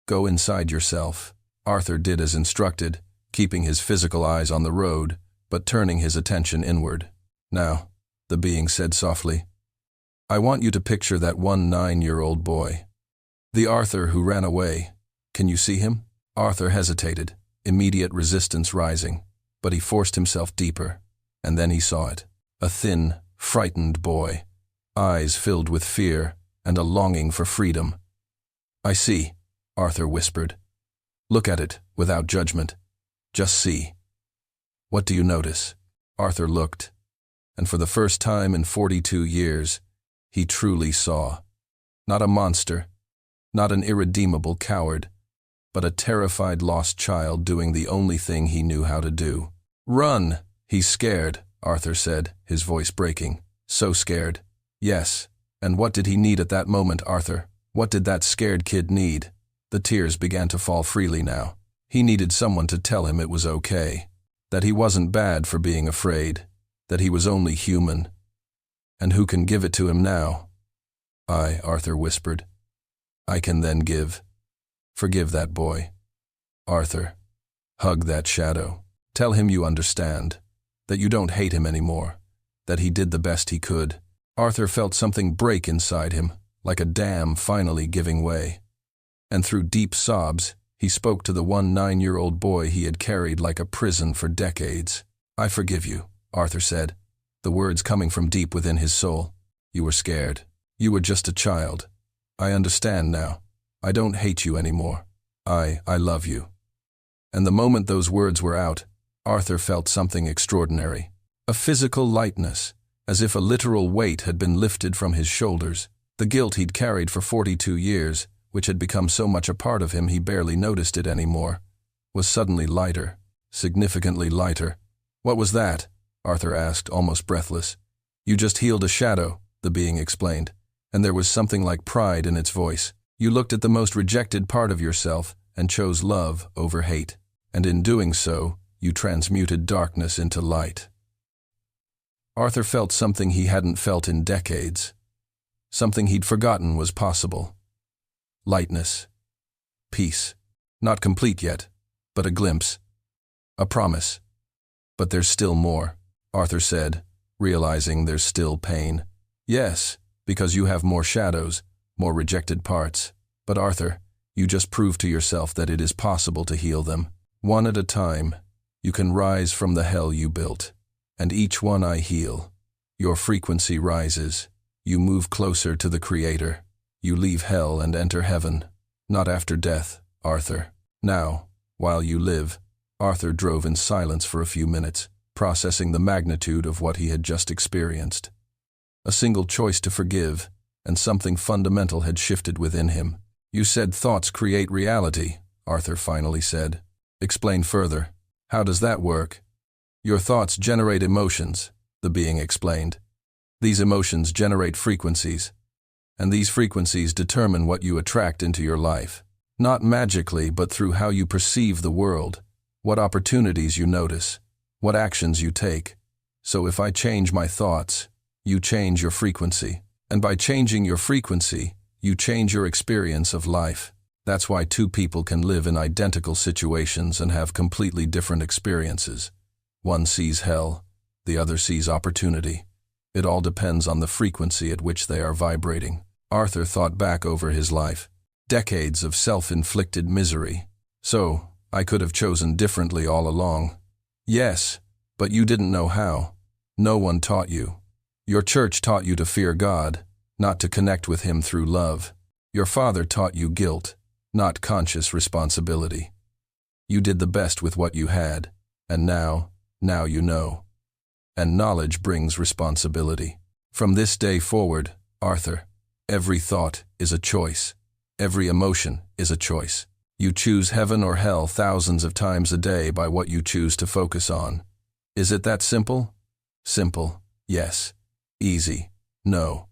Go inside yourself. Arthur did as instructed, keeping his physical eyes on the road, but turning his attention inward. Now, the being said softly, I want you to picture that 9-year-old boy. The Arthur who ran away. Can you see him? Arthur hesitated, immediate resistance rising, but he forced himself deeper, and then he saw it. A thin, frightened boy, eyes filled with fear and a longing for freedom. I see, Arthur whispered. Look at it, without judgment. Just see. What do you notice? Arthur looked, and for the first time in 42 years, he truly saw. Not a monster, not an irredeemable coward, but a terrified lost child doing the only thing he knew how to do. Run! He's scared, Arthur said, his voice breaking. So scared. Yes, and what did he need at that moment, Arthur? What did that scared kid need? The tears began to fall freely now. He needed someone to tell him it was okay, that he wasn't bad for being afraid, that he was only human. And who can give it to him now? I, Arthur whispered. I can then give. Forgive that boy. Arthur, hug that shadow. Tell him you understand, that you don't hate him anymore, that he did the best he could. Arthur felt something break inside him, like a dam finally giving way. And through deep sobs, he spoke to the 9-year-old boy he had carried like a prison for decades. I forgive you, Arthur said, the words coming from deep within his soul. You were scared. You were just a child. I understand now. I don't hate you anymore. I love you. And the moment those words were out, Arthur felt something extraordinary. A physical lightness, as if a literal weight had been lifted from his shoulders. The guilt he'd carried for 42 years, which had become so much a part of him he barely noticed it anymore, was suddenly lighter, significantly lighter. What was that? Arthur asked, almost breathless. You just healed a shadow, the being explained, and there was something like pride in its voice. You looked at the most rejected part of yourself and chose love over hate, and in doing so, you transmuted darkness into light. Arthur felt something he hadn't felt in decades. Something he'd forgotten was possible. Lightness. Peace. Not complete yet, but a glimpse. A promise. But there's still more, Arthur said, realizing there's still pain. Yes, because you have more shadows, more rejected parts. But Arthur, you just proved to yourself that it is possible to heal them. One at a time, you can rise from the hell you built. And each one I heal, your frequency rises. You move closer to the Creator. You leave hell and enter heaven. Not after death, Arthur. Now, while you live. Arthur drove in silence for a few minutes, processing the magnitude of what he had just experienced. A single choice to forgive, and something fundamental had shifted within him. You said thoughts create reality, Arthur finally said. Explain further. How does that work? Your thoughts generate emotions, the being explained. These emotions generate frequencies, and these frequencies determine what you attract into your life. Not magically, but through how you perceive the world, what opportunities you notice, what actions you take. So if I change my thoughts, you change your frequency. And by changing your frequency, you change your experience of life. That's why two people can live in identical situations and have completely different experiences. One sees hell, the other sees opportunity. It all depends on the frequency at which they are vibrating. Arthur thought back over his life. Decades of self-inflicted misery. So, I could have chosen differently all along. Yes, but you didn't know how. No one taught you. Your church taught you to fear God, not to connect with Him through love. Your father taught you guilt, not conscious responsibility. You did the best with what you had, and now you know. And knowledge brings responsibility. From this day forward, Arthur, every thought is a choice. Every emotion is a choice. You choose heaven or hell thousands of times a day by what you choose to focus on. Is it that simple? Simple, yes. Easy, no.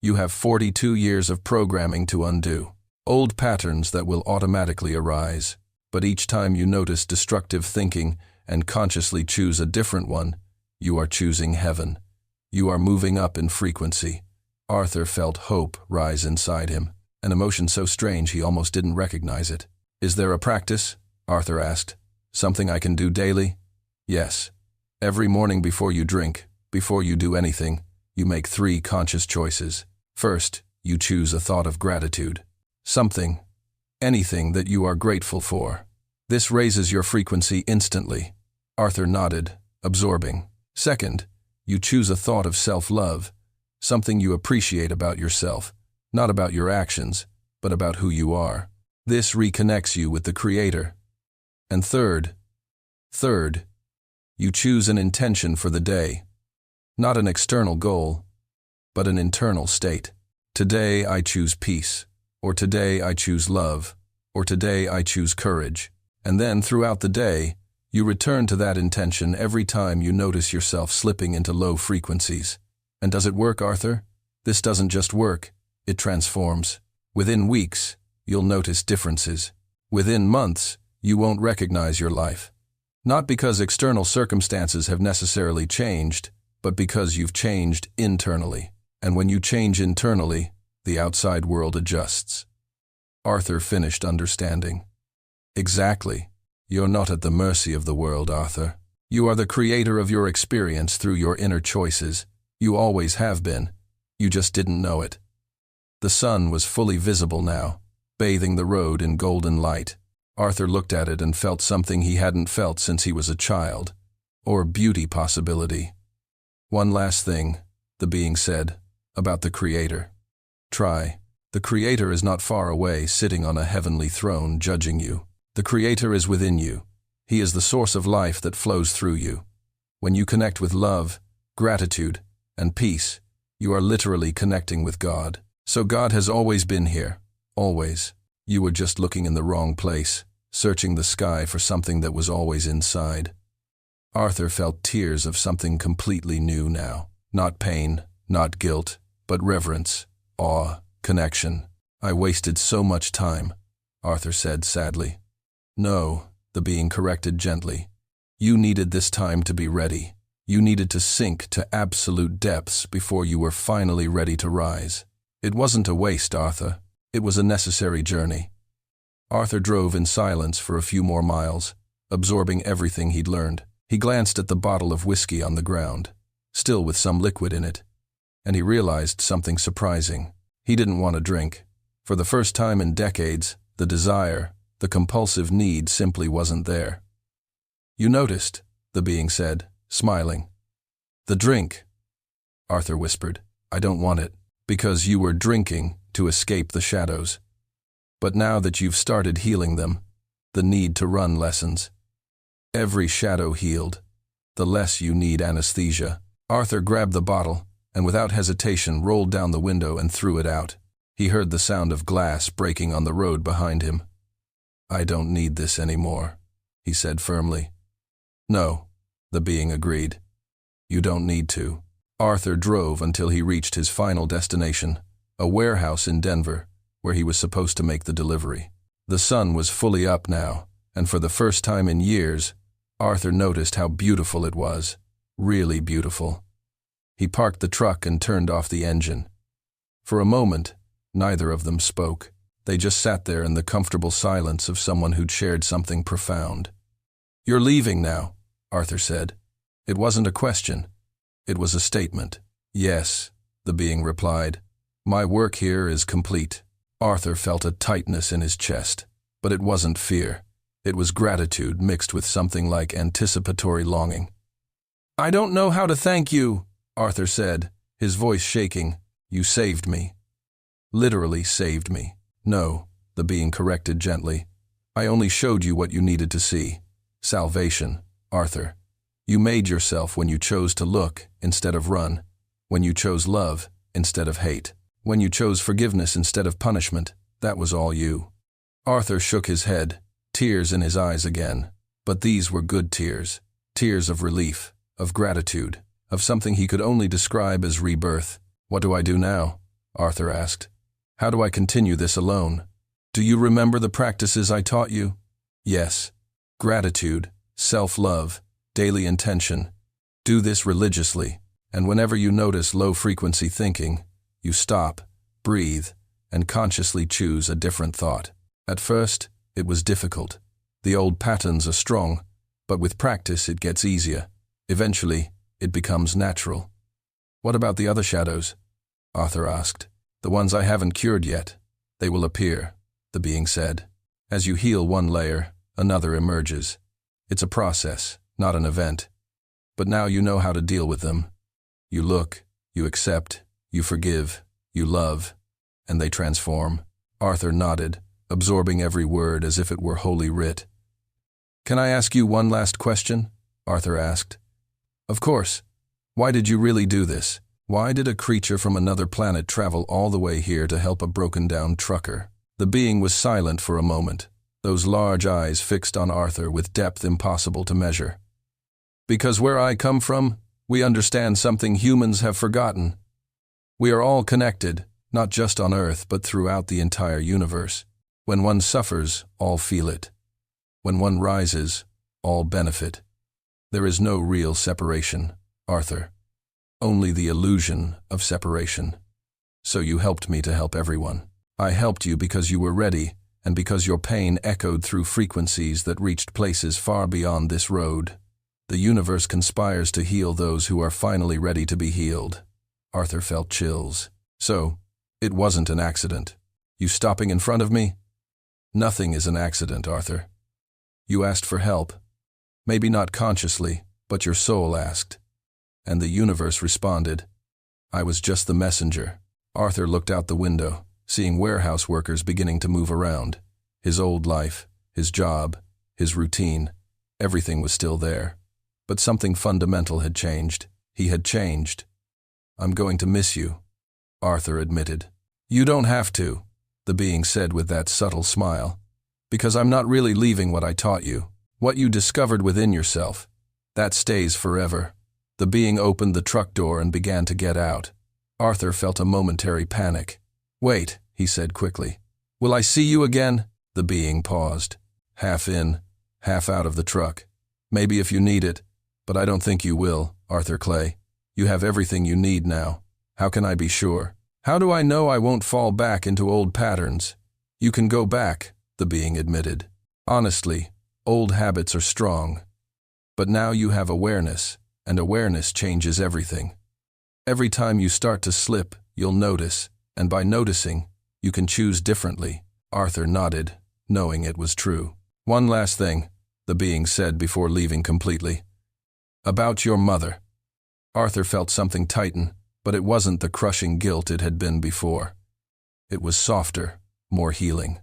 You have 42 years of programming to undo. Old patterns that will automatically arise. But each time you notice destructive thinking and consciously choose a different one, you are choosing heaven. You are moving up in frequency. Arthur felt hope rise inside him, an emotion so strange he almost didn't recognize it. Is there a practice? Arthur asked. Something I can do daily? Yes. Every morning before you drink, before you do anything, you make 3 conscious choices. First, you choose a thought of gratitude. Something, anything that you are grateful for. This raises your frequency instantly. Arthur nodded, absorbing. Second, you choose a thought of self-love, something you appreciate about yourself, not about your actions, but about who you are. This reconnects you with the Creator. And third, you choose an intention for the day, not an external goal, but an internal state. Today I choose peace, or today I choose love, or today I choose courage. And then throughout the day, you return to that intention every time you notice yourself slipping into low frequencies. And does it work, Arthur? This doesn't just work, it transforms. Within weeks, you'll notice differences. Within months, you won't recognize your life. Not because external circumstances have necessarily changed, but because you've changed internally. And when you change internally, the outside world adjusts. Arthur finished understanding. Exactly. You're not at the mercy of the world, Arthur. You are the creator of your experience through your inner choices. You always have been. You just didn't know it. The sun was fully visible now, bathing the road in golden light. Arthur looked at it and felt something he hadn't felt since he was a child. Or beauty possibility. One last thing, the being said, about the Creator. Try. The Creator is not far away, sitting on a heavenly throne, judging you. The Creator is within you. He is the source of life that flows through you. When you connect with love, gratitude, and peace, you are literally connecting with God. So God has always been here. Always. You were just looking in the wrong place, searching the sky for something that was always inside. Arthur felt tears of something completely new now. Not pain, not guilt, but reverence, awe, connection. I wasted so much time, Arthur said sadly. No, the being corrected gently. You needed this time to be ready. You needed to sink to absolute depths before you were finally ready to rise. It wasn't a waste, Arthur. It was a necessary journey. Arthur drove in silence for a few more miles, absorbing everything he'd learned. He glanced at the bottle of whiskey on the ground, still with some liquid in it, and he realized something surprising. He didn't want to drink. For the first time in decades, the desire, the compulsive need simply wasn't there. You noticed, the being said, smiling. The drink, Arthur whispered. I don't want it, because you were drinking to escape the shadows. But now that you've started healing them, the need to run lessens. Every shadow healed, the less you need anesthesia. Arthur grabbed the bottle, and without hesitation rolled down the window and threw it out. He heard the sound of glass breaking on the road behind him. I don't need this anymore, he said firmly. No, the being agreed. You don't need to. Arthur drove until he reached his final destination, a warehouse in Denver, where he was supposed to make the delivery. The sun was fully up now, and for the first time in years, Arthur noticed how beautiful it was. Really beautiful. He parked the truck and turned off the engine. For a moment, neither of them spoke. They just sat there in the comfortable silence of someone who'd shared something profound. You're leaving now, Arthur said. It wasn't a question. It was a statement. Yes, the being replied. My work here is complete. Arthur felt a tightness in his chest, but it wasn't fear. It was gratitude mixed with something like anticipatory longing. I don't know how to thank you, Arthur said, his voice shaking. You saved me. Literally saved me. No, the being corrected gently. I only showed you what you needed to see. Salvation, Arthur. You made yourself when you chose to look instead of run, when you chose love instead of hate, when you chose forgiveness instead of punishment. That was all you. Arthur shook his head, tears in his eyes again. But these were good tears, tears of relief, of gratitude, of something he could only describe as rebirth. What do I do now? Arthur asked. How do I continue this alone? Do you remember the practices I taught you? Yes. Gratitude, self-love, daily intention. Do this religiously, and whenever you notice low-frequency thinking, you stop, breathe, and consciously choose a different thought. At first, it was difficult. The old patterns are strong, but with practice it gets easier. Eventually, it becomes natural. What about the other shadows? Arthur asked. The ones I haven't cured yet. They will appear, the being said. As you heal one layer, another emerges. It's a process, not an event. But now you know how to deal with them. You look, you accept, you forgive, you love, and they transform. Arthur nodded, absorbing every word as if it were holy writ. Can I ask you one last question? Arthur asked. Of course. Why did you really do this? Why did a creature from another planet travel all the way here to help a broken-down trucker? The being was silent for a moment, those large eyes fixed on Arthur with depth impossible to measure. Because where I come from, we understand something humans have forgotten. We are all connected, not just on Earth, but throughout the entire universe. When one suffers, all feel it. When one rises, all benefit. There is no real separation, Arthur. Only the illusion of separation. So you helped me to help everyone. I helped you because you were ready, and because your pain echoed through frequencies that reached places far beyond this road. The universe conspires to heal those who are finally ready to be healed. Arthur felt chills. So, it wasn't an accident. You stopping in front of me? Nothing is an accident, Arthur. You asked for help. Maybe not consciously, but your soul asked. And the universe responded. I was just the messenger. Arthur looked out the window, seeing warehouse workers beginning to move around. His old life, his job, his routine, everything was still there. But something fundamental had changed. He had changed. I'm going to miss you, Arthur admitted. You don't have to, the being said with that subtle smile. Because I'm not really leaving what I taught you. What you discovered within yourself, that stays forever. The being opened the truck door and began to get out. Arthur felt a momentary panic. Wait, he said quickly. Will I see you again? The being paused. Half in, half out of the truck. Maybe if you need it, but I don't think you will, Arthur Clay. You have everything you need now. How can I be sure? How do I know I won't fall back into old patterns? You can go back, the being admitted. Honestly, old habits are strong. But now you have awareness, and awareness changes everything. Every time you start to slip, you'll notice, and by noticing, you can choose differently. Arthur nodded, knowing it was true. One last thing, the being said before leaving completely. About your mother. Arthur felt something tighten, but it wasn't the crushing guilt it had been before. It was softer, more healing.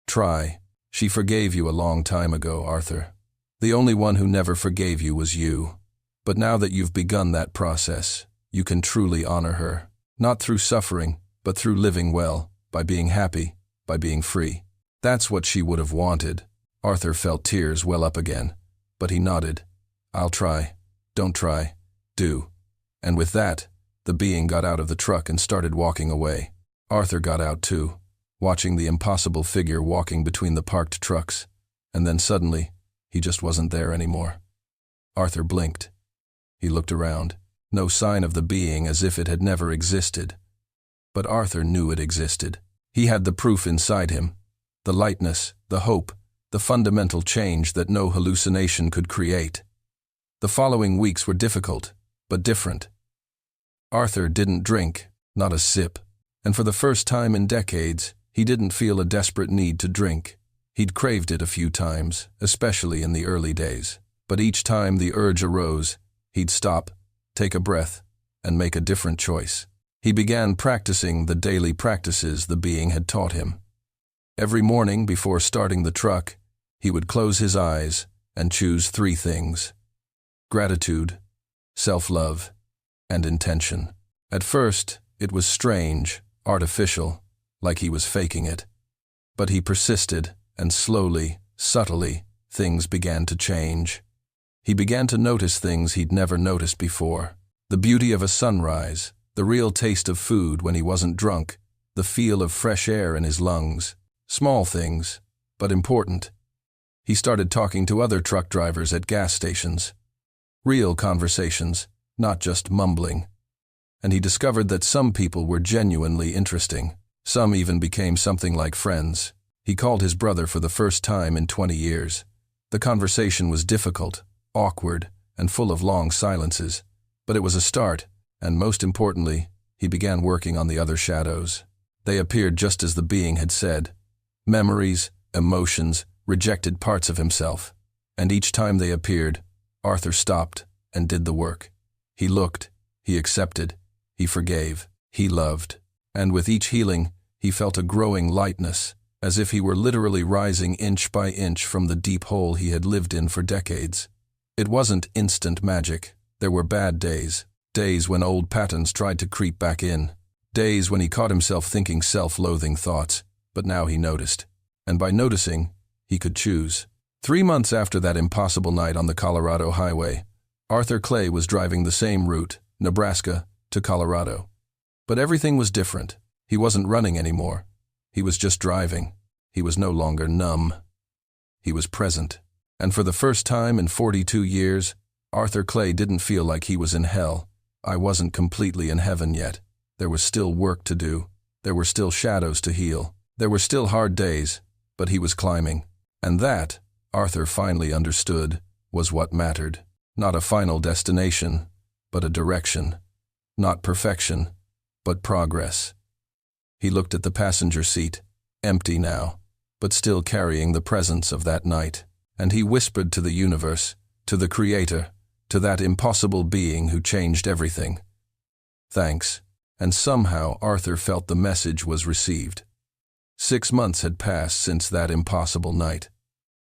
Try. She forgave you a long time ago, Arthur. The only one who never forgave you was you. But now that you've begun that process, you can truly honor her. Not through suffering, but through living well, by being happy, by being free. That's what she would have wanted. Arthur felt tears well up again, but he nodded. I'll try. Don't try. Do. And with that, the being got out of the truck and started walking away. Arthur got out too, watching the impossible figure walking between the parked trucks, and then suddenly, he just wasn't there anymore. Arthur blinked. He looked around. No sign of the being, as if it had never existed. But Arthur knew it existed. He had the proof inside him. The lightness, the hope, the fundamental change that no hallucination could create. The following weeks were difficult, but different. Arthur didn't drink, not a sip, And for the first time in decades, he didn't feel a desperate need to drink. He'd craved it a few times, especially in the early days. But each time the urge arose, he'd stop, take a breath, and make a different choice. He began practicing the daily practices the being had taught him. Every morning before starting the truck, he would close his eyes and choose 3 things: gratitude, self-love, and intention. At first, it was strange, artificial, like he was faking it. But he persisted, and slowly, subtly, things began to change. He began to notice things he'd never noticed before. The beauty of a sunrise, the real taste of food when he wasn't drunk, the feel of fresh air in his lungs. Small things, but important. He started talking to other truck drivers at gas stations. Real conversations, not just mumbling. And he discovered that some people were genuinely interesting. Some even became something like friends. He called his brother for the first time in 20 years. The conversation was difficult, awkward, and full of long silences. But it was a start, and most importantly, he began working on the other shadows. They appeared just as the being had said. Memories, emotions, rejected parts of himself. And each time they appeared, Arthur stopped and did the work. He looked, he accepted, he forgave, he loved. And with each healing, he felt a growing lightness, as if he were literally rising inch by inch from the deep hole he had lived in for decades. It wasn't instant magic. There were bad days. Days when old patterns tried to creep back in. Days when he caught himself thinking self-loathing thoughts. But now he noticed. And by noticing, he could choose. 3 months after that impossible night on the Colorado highway, Arthur Clay was driving the same route, Nebraska to Colorado. But everything was different. He wasn't running anymore. He was just driving. He was no longer numb. He was present. And for the first time in 42 years, Arthur Clay didn't feel like he was in hell. I wasn't completely in heaven yet. There was still work to do. There were still shadows to heal. There were still hard days, but he was climbing. And that, Arthur finally understood, was what mattered. Not a final destination, but a direction. Not perfection, but progress. He looked at the passenger seat, empty now, but still carrying the presence of that night. And he whispered to the universe, to the Creator, to that impossible being who changed everything. Thanks. And somehow Arthur felt the message was received. 6 months had passed since that impossible night.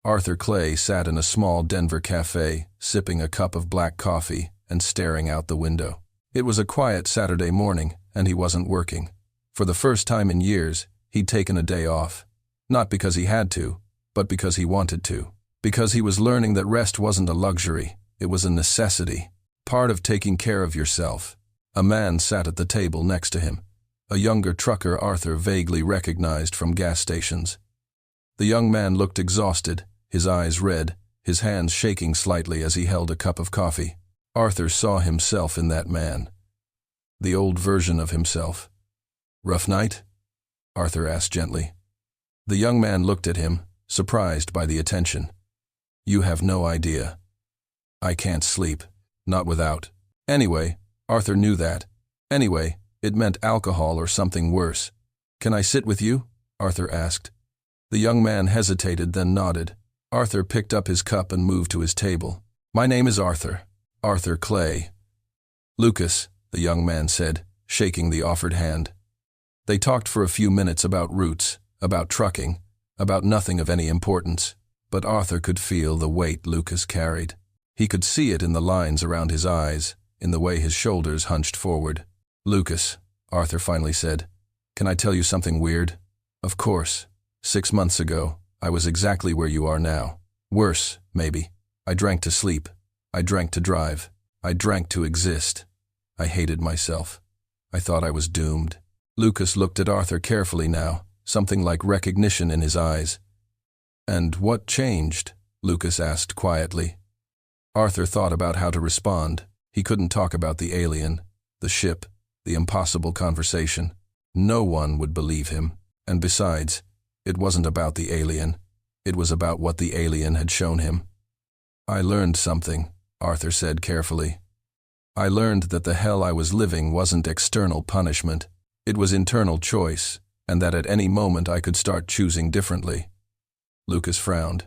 Arthur Clay sat in a small Denver cafe, sipping a cup of black coffee and staring out the window. It was a quiet Saturday morning, and he wasn't working. For the first time in years, he'd taken a day off. Not because he had to, but because he wanted to. Because he was learning that rest wasn't a luxury, it was a necessity. Part of taking care of yourself. A man sat at the table next to him. A younger trucker Arthur vaguely recognized from gas stations. The young man looked exhausted, his eyes red, his hands shaking slightly as he held a cup of coffee. Arthur saw himself in that man. The old version of himself. "Rough night?" Arthur asked gently. The young man looked at him, surprised by the attention. "You have no idea. I can't sleep. Not without." Anyway, Arthur knew that. Anyway, it meant alcohol or something worse. "Can I sit with you?" Arthur asked. The young man hesitated, then nodded. Arthur picked up his cup and moved to his table. "My name is Arthur. Arthur Clay." "Lucas," the young man said, shaking the offered hand. They talked for a few minutes about routes, about trucking, about nothing of any importance. But Arthur could feel the weight Lucas carried. He could see it in the lines around his eyes, in the way his shoulders hunched forward. "Lucas," Arthur finally said, "can I tell you something weird?" "Of course. 6 months ago, I was exactly where you are now. Worse, maybe. I drank to sleep. I drank to drive. I drank to exist. I hated myself. I thought I was doomed." Lucas looked at Arthur carefully now, something like recognition in his eyes. "And what changed?" Lucas asked quietly. Arthur thought about how to respond. He couldn't talk about the alien, the ship, the impossible conversation. No one would believe him. And besides, it wasn't about the alien. It was about what the alien had shown him. "I learned something," Arthur said carefully. "I learned that the hell I was living wasn't external punishment. It was internal choice, and that at any moment I could start choosing differently. Lucas frowned.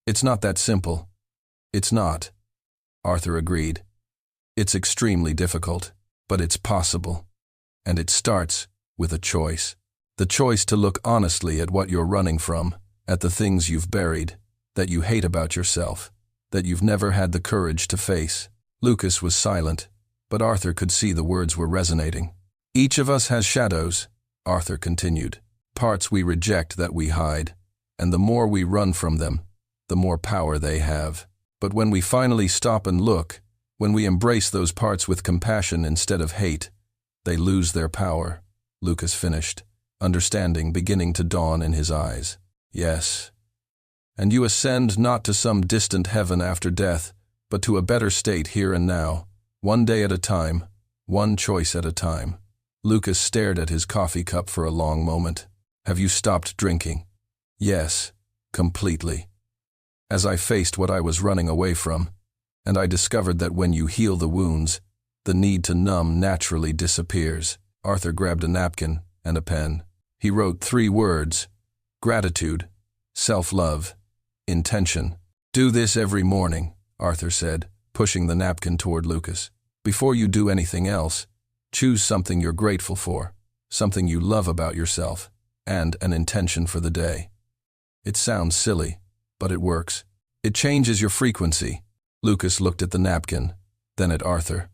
It's not that simple. It's not. Arthur agreed. It's extremely difficult, but it's possible. And it starts with a choice. The choice to look honestly at what you're running from, at the things you've buried, that you hate about yourself, that you've never had the courage to face. Lucas was silent, but Arthur could see the words were resonating. Each of us has shadows, Arthur continued, parts we reject that we hide, and the more we run from them, the more power they have. But when we finally stop and look, when we embrace those parts with compassion instead of hate, they lose their power, Lucas finished, understanding beginning to dawn in his eyes. Yes. And you ascend not to some distant heaven after death, but to a better state here and now, one day at a time, one choice at a time. Lucas stared at his coffee cup for a long moment. Have you stopped drinking? Yes, completely. As I faced what I was running away from, and I discovered that when you heal the wounds, the need to numb naturally disappears. Arthur grabbed a napkin and a pen. He wrote 3 words: gratitude, self-love, intention. Do this every morning, Arthur said, pushing the napkin toward Lucas. Before you do anything else, choose something you're grateful for, something you love about yourself, and an intention for the day. It sounds silly, but it works. It changes your frequency. Lucas looked at the napkin, then at Arthur.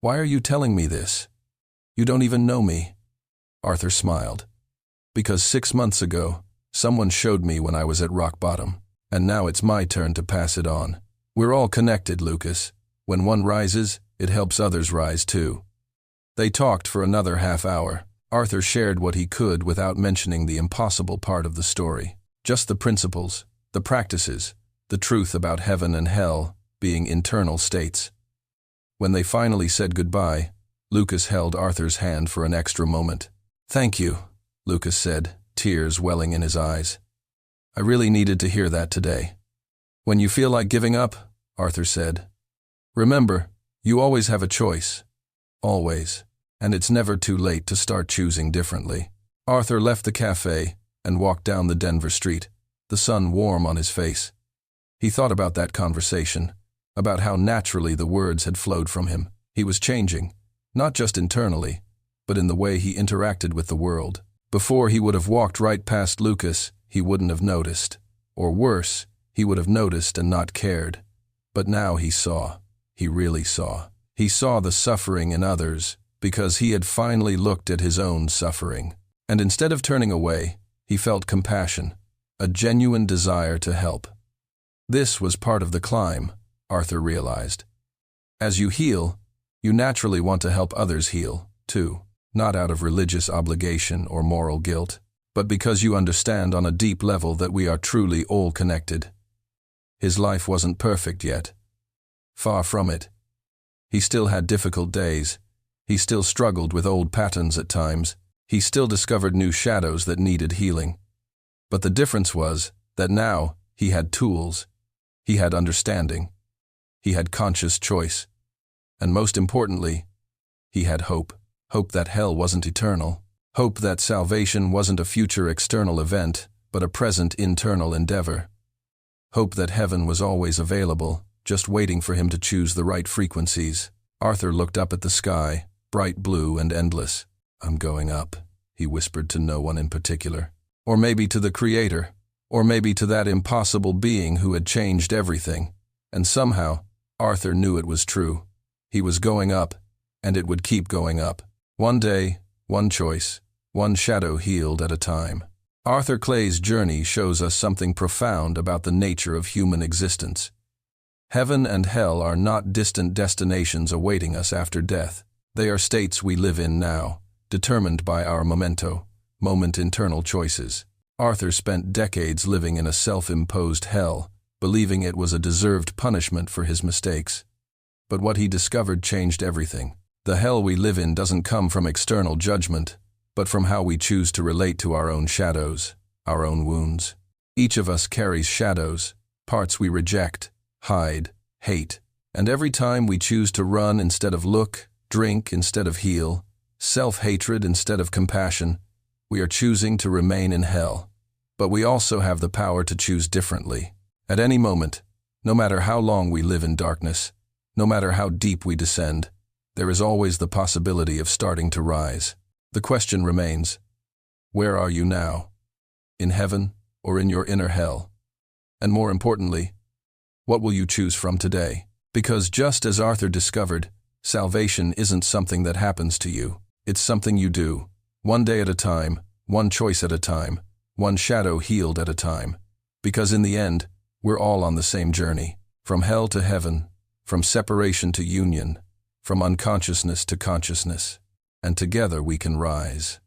Why are you telling me this? You don't even know me. Arthur smiled. Because 6 months ago, someone showed me when I was at rock bottom, and now it's my turn to pass it on. We're all connected, Lucas. When one rises, it helps others rise too. They talked for another half hour. Arthur shared what he could without mentioning the impossible part of the story. Just the principles, the practices, the truth about heaven and hell being internal states. When they finally said goodbye, Lucas held Arthur's hand for an extra moment. Thank you, Lucas said, tears welling in his eyes. I really needed to hear that today. When you feel like giving up, Arthur said, remember, you always have a choice. Always. And it's never too late to start choosing differently. Arthur left the cafe and walked down the Denver street, the sun warm on his face. He thought about that conversation, about how naturally the words had flowed from him. He was changing, not just internally, but in the way he interacted with the world. Before he would have walked right past Lucas, he wouldn't have noticed. Or worse, he would have noticed and not cared. But now he saw. He really saw. He saw the suffering in others, because he had finally looked at his own suffering. And instead of turning away, he felt compassion, a genuine desire to help. This was part of the climb, Arthur realized. As you heal, you naturally want to help others heal, too, not out of religious obligation or moral guilt, but because you understand on a deep level that we are truly all connected. His life wasn't perfect yet. Far from it. He still had difficult days. He still struggled with old patterns at times. He still discovered new shadows that needed healing. But the difference was that now he had tools. He had understanding. He had conscious choice. And most importantly, he had hope. Hope that hell wasn't eternal. Hope that salvation wasn't a future external event, but a present internal endeavor. Hope that heaven was always available, just waiting for him to choose the right frequencies. Arthur looked up at the sky, bright blue and endless. I'm going up, he whispered to no one in particular. Or maybe to the Creator, or maybe to that impossible being who had changed everything. And somehow, Arthur knew it was true. He was going up, and it would keep going up. One day, one choice, one shadow healed at a time. Arthur Clay's journey shows us something profound about the nature of human existence. Heaven and hell are not distant destinations awaiting us after death. They are states we live in now, determined by our moment internal choices. Arthur spent decades living in a self-imposed hell, believing it was a deserved punishment for his mistakes. But what he discovered changed everything. The hell we live in doesn't come from external judgment, but from how we choose to relate to our own shadows, our own wounds. Each of us carries shadows, parts we reject, hide, hate, and every time we choose to run instead of look, drink instead of heal, self-hatred instead of compassion, we are choosing to remain in hell. But we also have the power to choose differently. At any moment, no matter how long we live in darkness, no matter how deep we descend, there is always the possibility of starting to rise. The question remains, where are you now? In heaven or in your inner hell? And more importantly, what will you choose from today? Because just as Arthur discovered, salvation isn't something that happens to you. It's something you do, one day at a time, one choice at a time, one shadow healed at a time. Because in the end, we're all on the same journey. From hell to heaven, from separation to union, from unconsciousness to consciousness. And together we can rise.